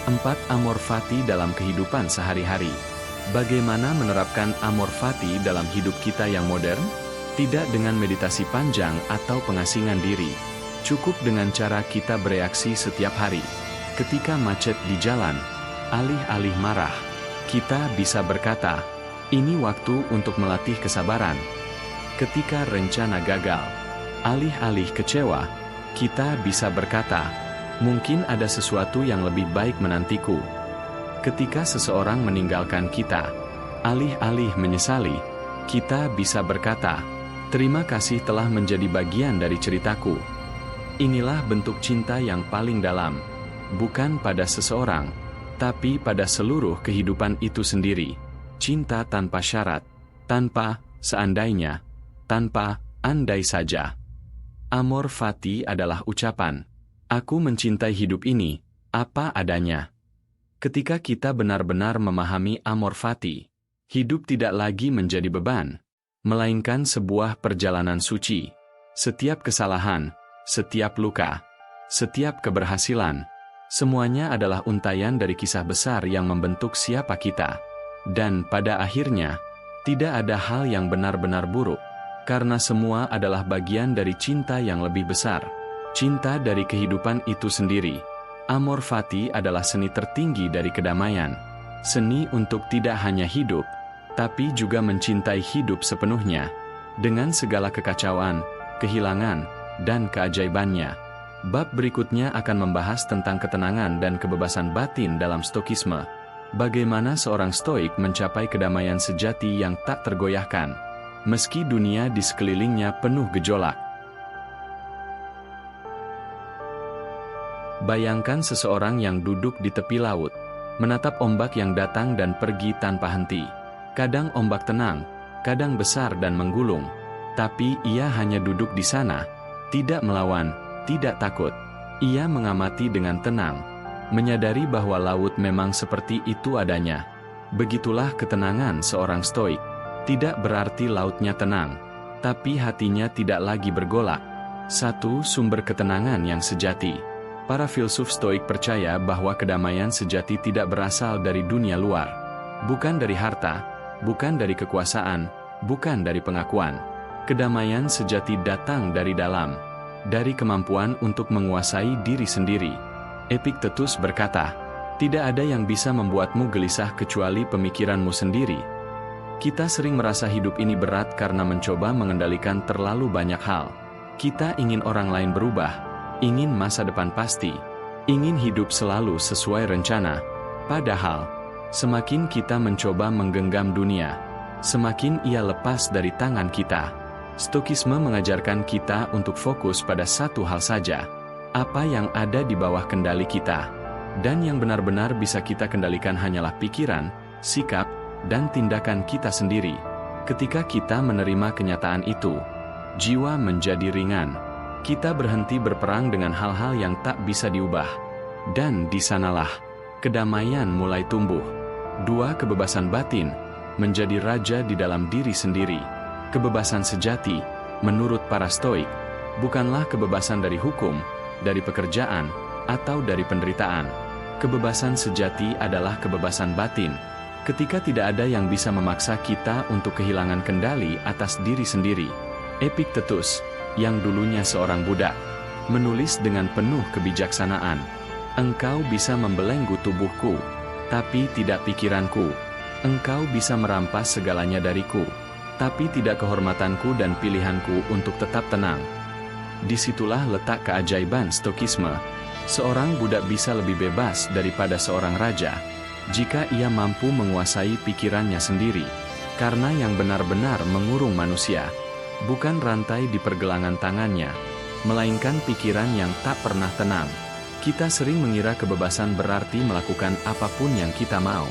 4. Amor fati dalam kehidupan sehari-hari. Bagaimana menerapkan amor fati dalam hidup kita yang modern? Tidak dengan meditasi panjang atau pengasingan diri. Cukup dengan cara kita bereaksi setiap hari. Ketika macet di jalan, alih-alih marah, kita bisa berkata, ini waktu untuk melatih kesabaran. Ketika rencana gagal, alih-alih kecewa, kita bisa berkata, mungkin ada sesuatu yang lebih baik menantiku. Ketika seseorang meninggalkan kita, alih-alih menyesali, kita bisa berkata, terima kasih telah menjadi bagian dari ceritaku. Inilah bentuk cinta yang paling dalam, bukan pada seseorang, tapi pada seluruh kehidupan itu sendiri. Cinta tanpa syarat, tanpa seandainya, tanpa andai saja. Amor fati adalah ucapan, aku mencintai hidup ini, apa adanya. Ketika kita benar-benar memahami amor fati, hidup tidak lagi menjadi beban, melainkan sebuah perjalanan suci. Setiap kesalahan, setiap luka, setiap keberhasilan, semuanya adalah untayan dari kisah besar yang membentuk siapa kita. Dan pada akhirnya, tidak ada hal yang benar-benar buruk, karena semua adalah bagian dari cinta yang lebih besar. Cinta dari kehidupan itu sendiri. Amor fati adalah seni tertinggi dari kedamaian. Seni untuk tidak hanya hidup, tapi juga mencintai hidup sepenuhnya, dengan segala kekacauan, kehilangan, dan keajaibannya. Bab berikutnya akan membahas tentang ketenangan dan kebebasan batin dalam Stokisme. Bagaimana seorang stoik mencapai kedamaian sejati yang tak tergoyahkan, meski dunia di sekelilingnya penuh gejolak. Bayangkan seseorang yang duduk di tepi laut, menatap ombak yang datang dan pergi tanpa henti. Kadang ombak tenang, kadang besar dan menggulung, tapi ia hanya duduk di sana, tidak melawan, tidak takut. Ia mengamati dengan tenang, menyadari bahwa laut memang seperti itu adanya. Begitulah ketenangan seorang stoik. Tidak berarti lautnya tenang, tapi hatinya tidak lagi bergolak. Satu sumber ketenangan yang sejati. Para filsuf Stoik percaya bahwa kedamaian sejati tidak berasal dari dunia luar. Bukan dari harta, bukan dari kekuasaan, bukan dari pengakuan. Kedamaian sejati datang dari dalam, dari kemampuan untuk menguasai diri sendiri. Epictetus berkata, "Tidak ada yang bisa membuatmu gelisah kecuali pemikiranmu sendiri." Kita sering merasa hidup ini berat karena mencoba mengendalikan terlalu banyak hal. Kita ingin orang lain berubah, ingin masa depan pasti, ingin hidup selalu sesuai rencana. Padahal, semakin kita mencoba menggenggam dunia, semakin ia lepas dari tangan kita. Stokisme mengajarkan kita untuk fokus pada satu hal saja, apa yang ada di bawah kendali kita. Dan yang benar-benar bisa kita kendalikan hanyalah pikiran, sikap, dan tindakan kita sendiri. Ketika kita menerima kenyataan itu, jiwa menjadi ringan. Kita berhenti berperang dengan hal-hal yang tak bisa diubah. Dan di sanalah, kedamaian mulai tumbuh. 2. Kebebasan batin, menjadi raja di dalam diri sendiri. Kebebasan sejati, menurut para Stoik, bukanlah kebebasan dari hukum, dari pekerjaan, atau dari penderitaan. Kebebasan sejati adalah kebebasan batin, ketika tidak ada yang bisa memaksa kita untuk kehilangan kendali atas diri sendiri. Epictetus, yang dulunya seorang budak, menulis dengan penuh kebijaksanaan, "Engkau bisa membelenggu tubuhku, tapi tidak pikiranku. Engkau bisa merampas segalanya dariku, tapi tidak kehormatanku dan pilihanku untuk tetap tenang." Disitulah letak keajaiban Stokisme. Seorang budak bisa lebih bebas daripada seorang raja, jika ia mampu menguasai pikirannya sendiri. Karena yang benar-benar mengurung manusia, bukan rantai di pergelangan tangannya, melainkan pikiran yang tak pernah tenang. Kita sering mengira kebebasan berarti melakukan apapun yang kita mau.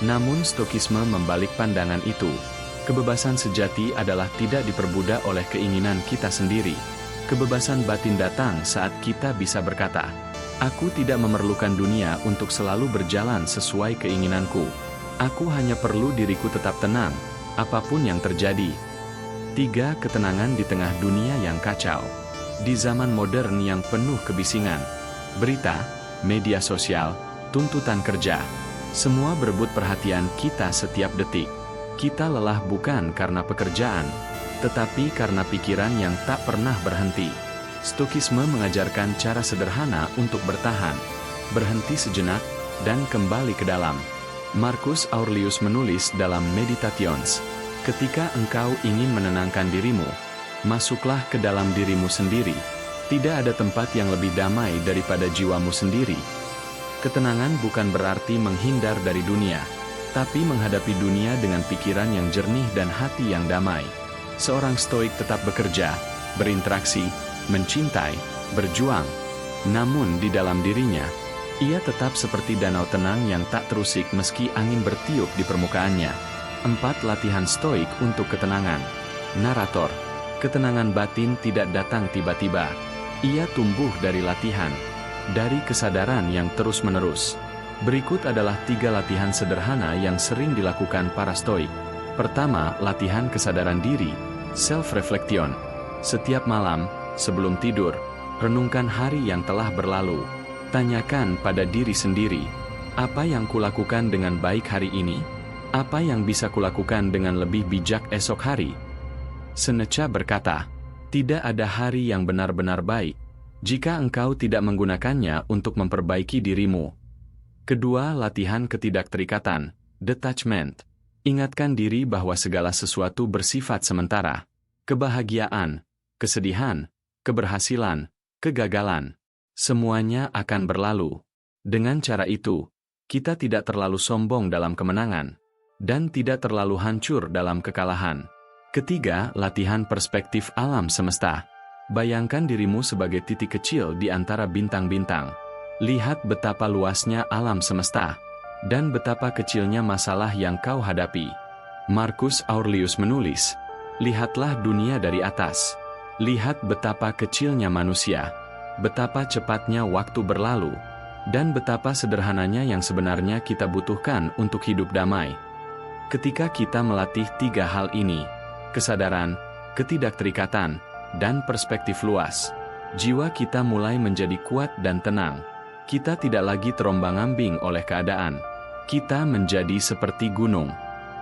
Namun Stokisme membalik pandangan itu. Kebebasan sejati adalah tidak diperbudak oleh keinginan kita sendiri. Kebebasan batin datang saat kita bisa berkata, "Aku tidak memerlukan dunia untuk selalu berjalan sesuai keinginanku. Aku hanya perlu diriku tetap tenang, apapun yang terjadi." 3. Ketenangan di tengah dunia yang kacau. Di zaman modern yang penuh kebisingan, berita, media sosial, tuntutan kerja, semua berebut perhatian kita setiap detik. Kita lelah bukan karena pekerjaan, tetapi karena pikiran yang tak pernah berhenti. Stokisme mengajarkan cara sederhana untuk bertahan, berhenti sejenak, dan kembali ke dalam. Marcus Aurelius menulis dalam Meditations, "Ketika engkau ingin menenangkan dirimu, masuklah ke dalam dirimu sendiri. Tidak ada tempat yang lebih damai daripada jiwamu sendiri." Ketenangan bukan berarti menghindar dari dunia, tapi menghadapi dunia dengan pikiran yang jernih dan hati yang damai. Seorang Stoik tetap bekerja, berinteraksi, mencintai, berjuang. Namun di dalam dirinya, ia tetap seperti danau tenang yang tak terusik meski angin bertiup di permukaannya. 4. Latihan Stoik untuk ketenangan. Narator, ketenangan batin tidak datang tiba-tiba. Ia tumbuh dari latihan, dari kesadaran yang terus-menerus. Berikut adalah 3 latihan sederhana yang sering dilakukan para Stoik. Pertama, latihan kesadaran diri, self-reflection. Setiap malam, sebelum tidur, renungkan hari yang telah berlalu. Tanyakan pada diri sendiri, apa yang kulakukan dengan baik hari ini? Apa yang bisa kulakukan dengan lebih bijak esok hari? Seneca berkata, "Tidak ada hari yang benar-benar baik, jika engkau tidak menggunakannya untuk memperbaiki dirimu." Kedua, latihan ketidakterikatan, detachment. Ingatkan diri bahwa segala sesuatu bersifat sementara. Kebahagiaan, kesedihan, keberhasilan, kegagalan, semuanya akan berlalu. Dengan cara itu, kita tidak terlalu sombong dalam kemenangan, dan tidak terlalu hancur dalam kekalahan. Ketiga, latihan perspektif alam semesta. Bayangkan dirimu sebagai titik kecil di antara bintang-bintang. Lihat betapa luasnya alam semesta, dan betapa kecilnya masalah yang kau hadapi. Marcus Aurelius menulis, "Lihatlah dunia dari atas. Lihat betapa kecilnya manusia, betapa cepatnya waktu berlalu, dan betapa sederhananya yang sebenarnya kita butuhkan untuk hidup damai." Ketika kita melatih 3 hal ini, kesadaran, ketidakterikatan, dan perspektif luas, jiwa kita mulai menjadi kuat dan tenang. Kita tidak lagi terombang-ambing oleh keadaan. Kita menjadi seperti gunung.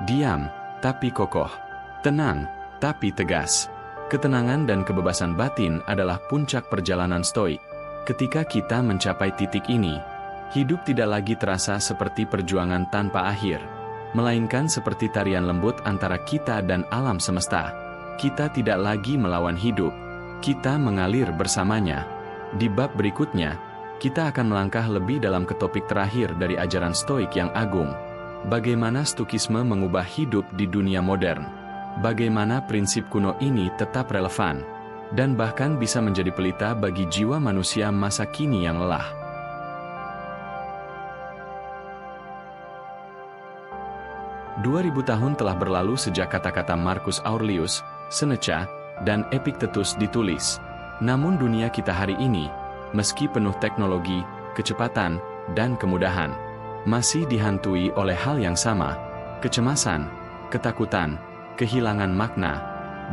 Diam, tapi kokoh. Tenang, tapi tegas. Ketenangan dan kebebasan batin adalah puncak perjalanan stoik. Ketika kita mencapai titik ini, hidup tidak lagi terasa seperti perjuangan tanpa akhir, melainkan seperti tarian lembut antara kita dan alam semesta. Kita tidak lagi melawan hidup, kita mengalir bersamanya. Di bab berikutnya, kita akan melangkah lebih dalam ke topik terakhir dari ajaran stoik yang agung. Bagaimana Stoikisme mengubah hidup di dunia modern. Bagaimana prinsip kuno ini tetap relevan, dan bahkan bisa menjadi pelita bagi jiwa manusia masa kini yang lelah. "2000 tahun telah berlalu sejak kata-kata Marcus Aurelius, Seneca, dan Epictetus ditulis. Namun dunia kita hari ini, meski penuh teknologi, kecepatan, dan kemudahan, masih dihantui oleh hal yang sama: kecemasan, ketakutan, kehilangan makna,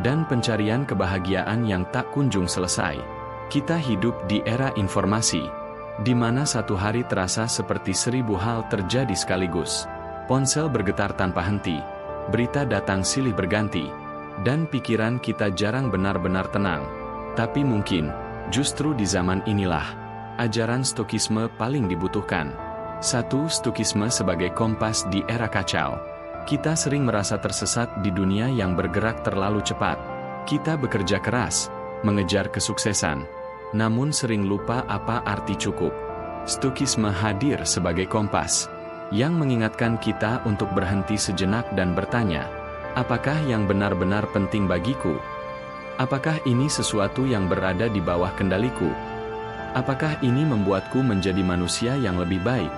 dan pencarian kebahagiaan yang tak kunjung selesai. Kita hidup di era informasi, di mana satu hari terasa seperti 1000 hal terjadi sekaligus. Ponsel bergetar tanpa henti, berita datang silih berganti, dan pikiran kita jarang benar-benar tenang. Tapi mungkin, justru di zaman inilah, ajaran Stoikisme paling dibutuhkan. 1. Stoikisme sebagai kompas di era kacau. Kita sering merasa tersesat di dunia yang bergerak terlalu cepat. Kita bekerja keras, mengejar kesuksesan, namun sering lupa apa arti cukup. Stoikisme hadir sebagai kompas, yang mengingatkan kita untuk berhenti sejenak dan bertanya, apakah yang benar-benar penting bagiku? Apakah ini sesuatu yang berada di bawah kendaliku? Apakah ini membuatku menjadi manusia yang lebih baik?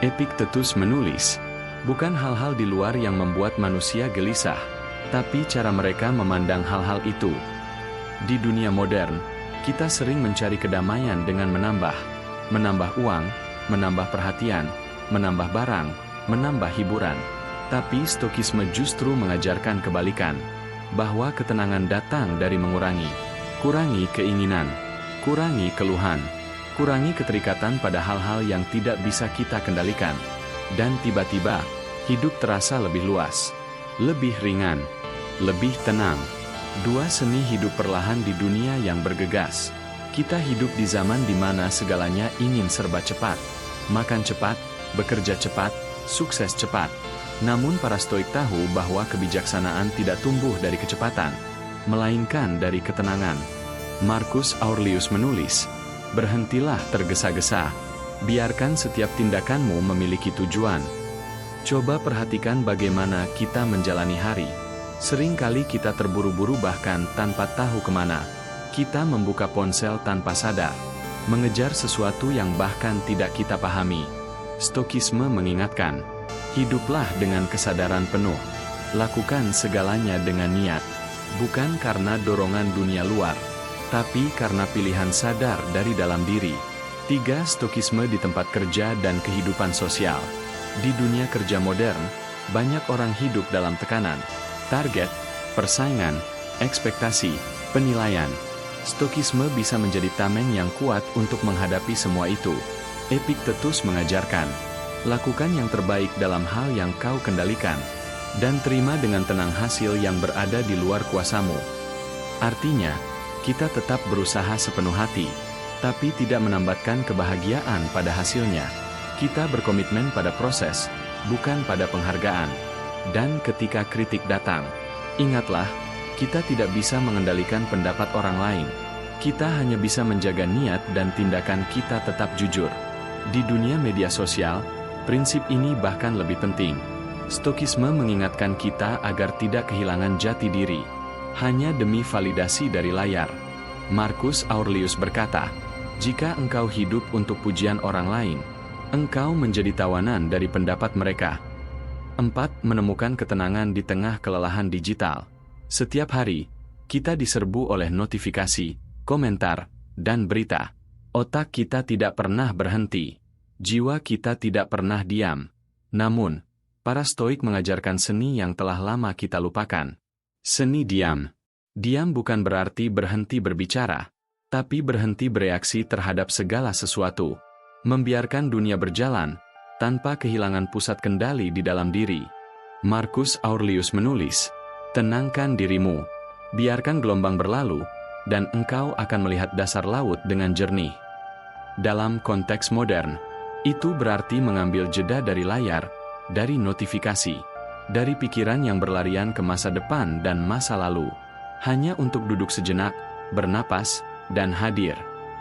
Epictetus menulis, bukan hal-hal di luar yang membuat manusia gelisah, tapi cara mereka memandang hal-hal itu. Di dunia modern, kita sering mencari kedamaian dengan menambah uang, menambah perhatian, menambah barang, menambah hiburan. Tapi Stoikisme justru mengajarkan kebalikan, bahwa ketenangan datang dari kurangi keinginan, kurangi keluhan, kurangi keterikatan pada hal-hal yang tidak bisa kita kendalikan, dan tiba-tiba, hidup terasa lebih luas, lebih ringan, lebih tenang. 2. Seni hidup perlahan di dunia yang bergegas. Kita hidup di zaman di mana segalanya ingin serba cepat, makan cepat, bekerja cepat, sukses cepat. Namun para Stoik tahu bahwa kebijaksanaan tidak tumbuh dari kecepatan, melainkan dari ketenangan. Marcus Aurelius menulis, berhentilah tergesa-gesa, biarkan setiap tindakanmu memiliki tujuan. Coba perhatikan bagaimana kita menjalani hari. Seringkali kita terburu-buru bahkan tanpa tahu kemana. Kita membuka ponsel tanpa sadar, mengejar sesuatu yang bahkan tidak kita pahami. Stoikisme mengingatkan, hiduplah dengan kesadaran penuh. Lakukan segalanya dengan niat, bukan karena dorongan dunia luar, tapi karena pilihan sadar dari dalam diri. 3. Stoikisme di tempat kerja dan kehidupan sosial. Di dunia kerja modern, banyak orang hidup dalam tekanan, target, persaingan, ekspektasi, penilaian. Stoikisme bisa menjadi tameng yang kuat untuk menghadapi semua itu. Epictetus mengajarkan, lakukan yang terbaik dalam hal yang kau kendalikan, dan terima dengan tenang hasil yang berada di luar kuasamu. Artinya, kita tetap berusaha sepenuh hati, tapi tidak menambatkan kebahagiaan pada hasilnya. Kita berkomitmen pada proses, bukan pada penghargaan. Dan ketika kritik datang, ingatlah, kita tidak bisa mengendalikan pendapat orang lain. Kita hanya bisa menjaga niat dan tindakan kita tetap jujur. Di dunia media sosial, prinsip ini bahkan lebih penting. Stoikisme mengingatkan kita agar tidak kehilangan jati diri, hanya demi validasi dari layar. Marcus Aurelius berkata, jika engkau hidup untuk pujian orang lain, engkau menjadi tawanan dari pendapat mereka. 4. Menemukan ketenangan di tengah kelelahan digital. Setiap hari, kita diserbu oleh notifikasi, komentar, dan berita. Otak kita tidak pernah berhenti. Jiwa kita tidak pernah diam. Namun, Para Stoik mengajarkan seni yang telah lama kita lupakan. Seni diam. Diam bukan berarti berhenti berbicara, tapi berhenti bereaksi terhadap segala sesuatu. Membiarkan dunia berjalan, tanpa kehilangan pusat kendali di dalam diri. Marcus Aurelius menulis, "Tenangkan dirimu, biarkan gelombang berlalu, dan engkau akan melihat dasar laut dengan jernih." Dalam konteks modern, itu berarti mengambil jeda dari layar, dari notifikasi, dari pikiran yang berlarian ke masa depan dan masa lalu, hanya untuk duduk sejenak, bernapas, dan hadir.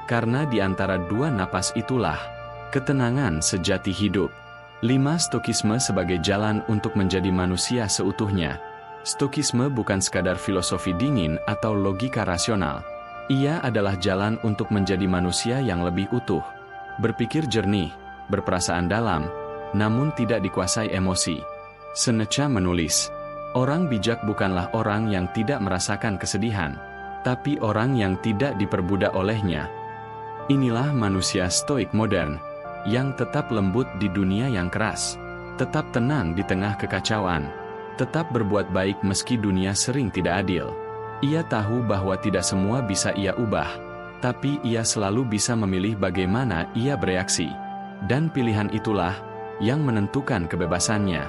Karena di antara dua napas itulah ketenangan sejati hidup. 5. Stokisme sebagai jalan untuk menjadi manusia seutuhnya. Stokisme bukan sekadar filosofi dingin atau logika rasional. Ia adalah jalan untuk menjadi manusia yang lebih utuh. Berpikir jernih, berperasaan dalam, namun tidak dikuasai emosi. Seneca menulis, "Orang bijak bukanlah orang yang tidak merasakan kesedihan, tapi orang yang tidak diperbudak olehnya." Inilah manusia stoik modern, yang tetap lembut di dunia yang keras, tetap tenang di tengah kekacauan, tetap berbuat baik meski dunia sering tidak adil. Ia tahu bahwa tidak semua bisa ia ubah, tapi ia selalu bisa memilih bagaimana ia bereaksi. Dan pilihan itulah yang menentukan kebebasannya.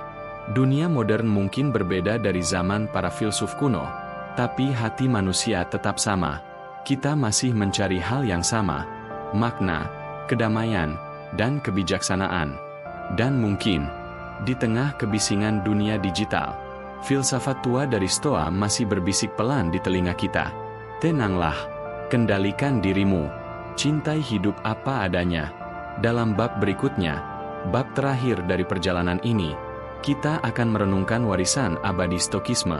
Dunia modern mungkin berbeda dari zaman para filsuf kuno, tapi hati manusia tetap sama. Kita masih mencari hal yang sama, makna, kedamaian, dan kebijaksanaan. Dan mungkin, di tengah kebisingan dunia digital, filsafat tua dari Stoa masih berbisik pelan di telinga kita. Tenanglah, kendalikan dirimu, cintai hidup apa adanya. Dalam bab berikutnya, bab terakhir dari perjalanan ini, kita akan merenungkan warisan abadi Stokisme.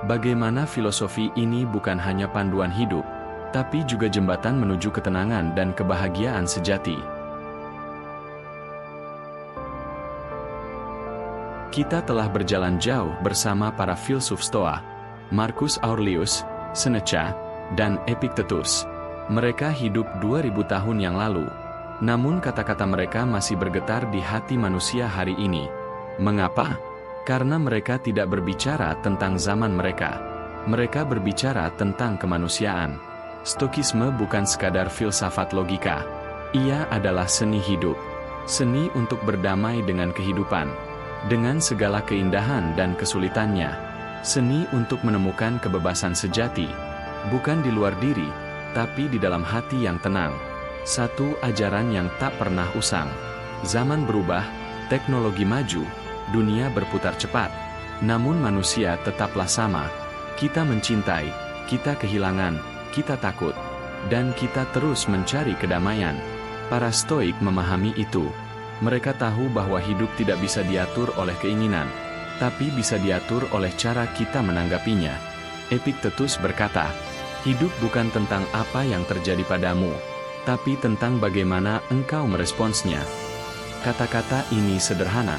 Bagaimana filosofi ini bukan hanya panduan hidup, tapi juga jembatan menuju ketenangan dan kebahagiaan sejati. Kita telah berjalan jauh bersama para filsuf Stoa, Marcus Aurelius, Seneca, dan Epictetus. Mereka hidup 2000 tahun yang lalu. Namun kata-kata mereka masih bergetar di hati manusia hari ini. Mengapa? Karena mereka tidak berbicara tentang zaman mereka. Mereka berbicara tentang kemanusiaan. Stokisme bukan sekadar filsafat logika. Ia adalah seni hidup. Seni untuk berdamai dengan kehidupan, dengan segala keindahan dan kesulitannya. Seni untuk menemukan kebebasan sejati, bukan di luar diri, tapi di dalam hati yang tenang. Satu ajaran yang tak pernah usang. Zaman berubah, teknologi maju, dunia berputar cepat. Namun manusia tetaplah sama. Kita mencintai, kita kehilangan, kita takut, dan kita terus mencari kedamaian. Para Stoik memahami itu. Mereka tahu bahwa hidup tidak bisa diatur oleh keinginan, tapi bisa diatur oleh cara kita menanggapinya. Epictetus berkata, "Hidup bukan tentang apa yang terjadi padamu, tapi tentang bagaimana engkau meresponsnya." Kata-kata ini sederhana,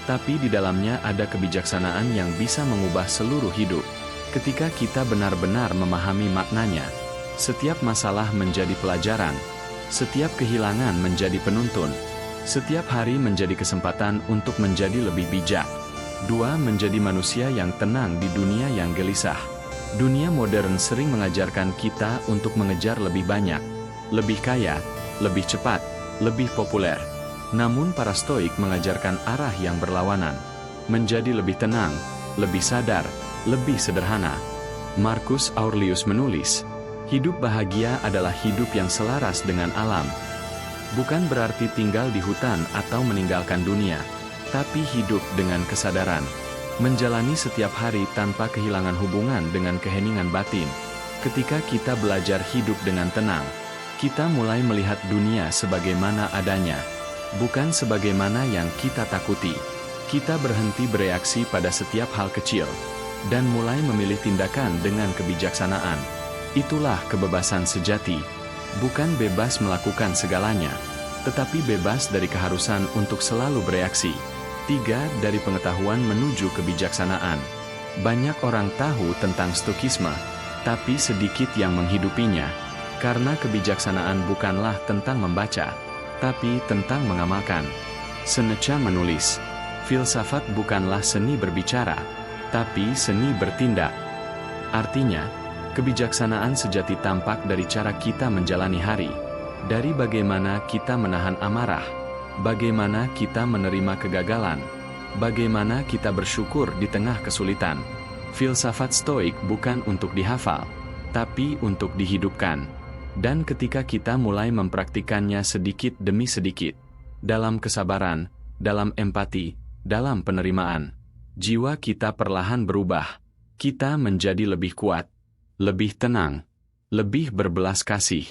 tapi di dalamnya ada kebijaksanaan yang bisa mengubah seluruh hidup. Ketika kita benar-benar memahami maknanya, setiap masalah menjadi pelajaran, setiap kehilangan menjadi penuntun, setiap hari menjadi kesempatan untuk menjadi lebih bijak. 2. Menjadi manusia yang tenang di dunia yang gelisah. Dunia modern sering mengajarkan kita untuk mengejar lebih banyak, lebih kaya, lebih cepat, lebih populer. Namun para Stoik mengajarkan arah yang berlawanan. Menjadi lebih tenang, lebih sadar, lebih sederhana. Marcus Aurelius menulis, "Hidup bahagia adalah hidup yang selaras dengan alam." Bukan berarti tinggal di hutan atau meninggalkan dunia, tapi hidup dengan kesadaran. Menjalani setiap hari tanpa kehilangan hubungan dengan keheningan batin. Ketika kita belajar hidup dengan tenang, kita mulai melihat dunia sebagaimana adanya, bukan sebagaimana yang kita takuti. Kita berhenti bereaksi pada setiap hal kecil, dan mulai memilih tindakan dengan kebijaksanaan. Itulah kebebasan sejati. Bukan bebas melakukan segalanya, tetapi bebas dari keharusan untuk selalu bereaksi. 3. Dari pengetahuan menuju kebijaksanaan. Banyak orang tahu tentang Stokisme, tapi sedikit yang menghidupinya. Karena kebijaksanaan bukanlah tentang membaca, tapi tentang mengamalkan. Seneca menulis, Filsafat bukanlah seni berbicara, tapi seni bertindak. Artinya, kebijaksanaan sejati tampak dari cara kita menjalani hari, dari bagaimana kita menahan amarah, bagaimana kita menerima kegagalan, bagaimana kita bersyukur di tengah kesulitan. Filsafat Stoik bukan untuk dihafal, tapi untuk dihidupkan. Dan ketika kita mulai mempraktikannya sedikit demi sedikit, dalam kesabaran, dalam empati, dalam penerimaan, jiwa kita perlahan berubah. Kita menjadi lebih kuat, lebih tenang, lebih berbelas kasih.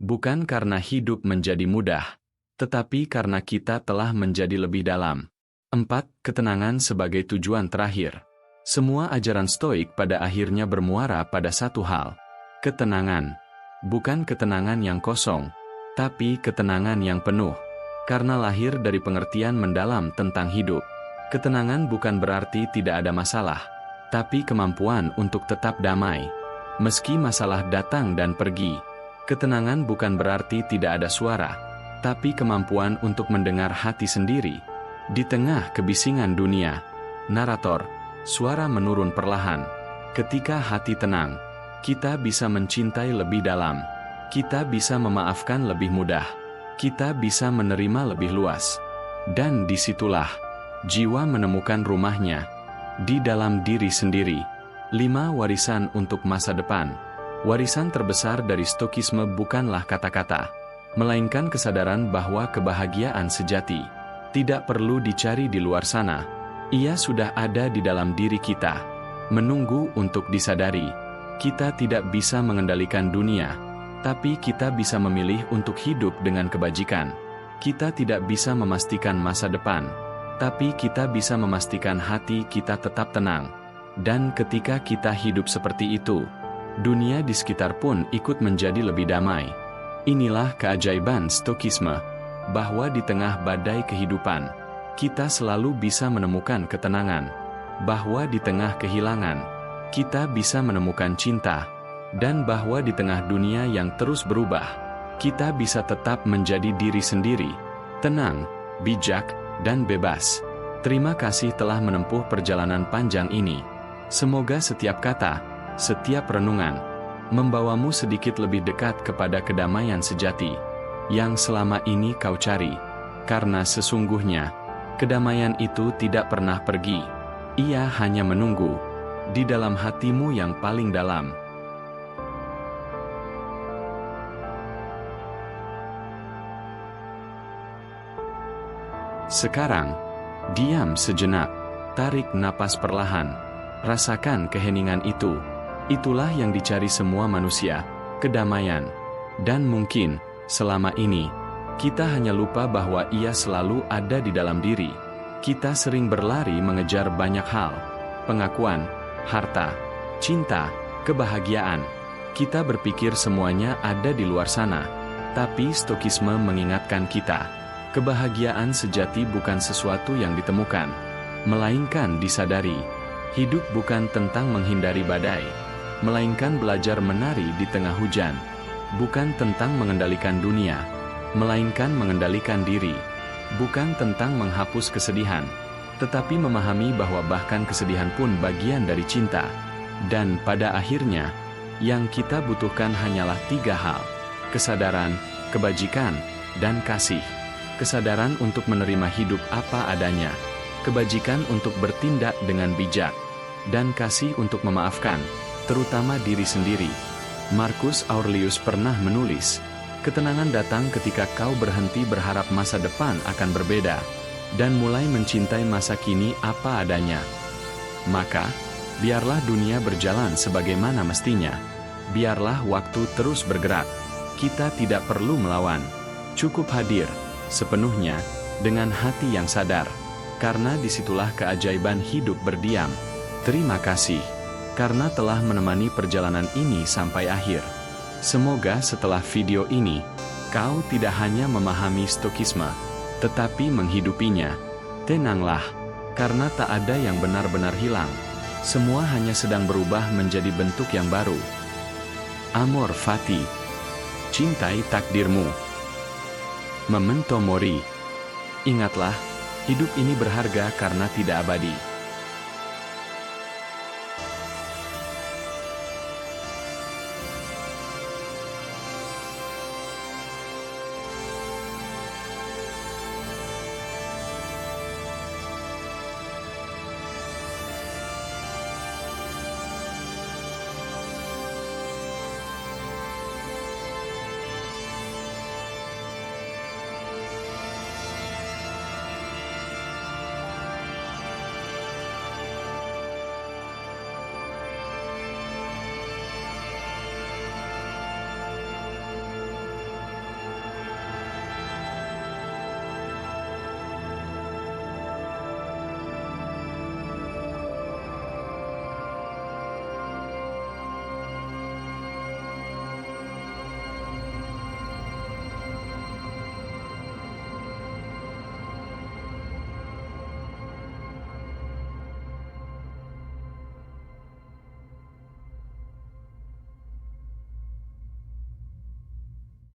Bukan karena hidup menjadi mudah, tetapi karena kita telah menjadi lebih dalam. 4. Ketenangan sebagai tujuan terakhir. Semua ajaran Stoik pada akhirnya bermuara pada satu hal. Ketenangan. Bukan ketenangan yang kosong, tapi ketenangan yang penuh. Karena lahir dari pengertian mendalam tentang hidup. Ketenangan bukan berarti tidak ada masalah, tapi kemampuan untuk tetap damai. Meski masalah datang dan pergi. Ketenangan bukan berarti tidak ada suara, tapi kemampuan untuk mendengar hati sendiri. Di tengah kebisingan dunia, narator, suara menurun perlahan. Ketika hati tenang, kita bisa mencintai lebih dalam. Kita bisa memaafkan lebih mudah. Kita bisa menerima lebih luas. Dan disitulah, jiwa menemukan rumahnya. Di dalam diri sendiri. 5. Warisan untuk masa depan. Warisan terbesar dari Stokisme bukanlah kata-kata, melainkan kesadaran bahwa kebahagiaan sejati tidak perlu dicari di luar sana. Ia sudah ada di dalam diri kita, menunggu untuk disadari. Kita tidak bisa mengendalikan dunia, tapi kita bisa memilih untuk hidup dengan kebajikan. Kita tidak bisa memastikan masa depan, tapi kita bisa memastikan hati kita tetap tenang. Dan ketika kita hidup seperti itu, dunia di sekitar pun ikut menjadi lebih damai. Inilah keajaiban Stokisme, bahwa di tengah badai kehidupan, kita selalu bisa menemukan ketenangan. Bahwa di tengah kehilangan, kita bisa menemukan cinta. Dan bahwa di tengah dunia yang terus berubah, kita bisa tetap menjadi diri sendiri, tenang, bijak, dan bebas. Terima kasih telah menempuh perjalanan panjang ini. Semoga setiap kata, setiap renungan, membawamu sedikit lebih dekat kepada kedamaian sejati yang selama ini kau cari. Karena sesungguhnya, kedamaian itu tidak pernah pergi. Ia hanya menunggu di dalam hatimu yang paling dalam. Sekarang, diam sejenak, tarik napas perlahan, rasakan keheningan itu. Itulah yang dicari semua manusia, kedamaian. Dan mungkin, selama ini, kita hanya lupa bahwa ia selalu ada di dalam diri. Kita sering berlari mengejar banyak hal, pengakuan, harta, cinta, kebahagiaan. Kita berpikir semuanya ada di luar sana, tapi Stokisme mengingatkan kita, kebahagiaan sejati bukan sesuatu yang ditemukan, melainkan disadari. Hidup bukan tentang menghindari badai, melainkan belajar menari di tengah hujan. Bukan tentang mengendalikan dunia, melainkan mengendalikan diri. Bukan tentang menghapus kesedihan, tetapi memahami bahwa bahkan kesedihan pun bagian dari cinta. Dan pada akhirnya, yang kita butuhkan hanyalah 3 hal: kesadaran, kebajikan, dan kasih. Kesadaran untuk menerima hidup apa adanya, kebajikan untuk bertindak dengan bijak, dan kasih untuk memaafkan, terutama diri sendiri. Marcus Aurelius pernah menulis, ketenangan datang ketika kau berhenti berharap masa depan akan berbeda, dan mulai mencintai masa kini apa adanya. Maka, biarlah dunia berjalan sebagaimana mestinya. Biarlah waktu terus bergerak. Kita tidak perlu melawan. Cukup hadir, sepenuhnya, dengan hati yang sadar. Karena disitulah keajaiban hidup berdiam. Terima kasih, karena telah menemani perjalanan ini sampai akhir. Semoga setelah video ini, kau tidak hanya memahami Stokisme, tetapi menghidupinya. Tenanglah, karena tak ada yang benar-benar hilang. Semua hanya sedang berubah menjadi bentuk yang baru. Amor Fati. Cintai takdirmu. Memento Mori. Ingatlah, Hidup ini berharga karena tidak abadi.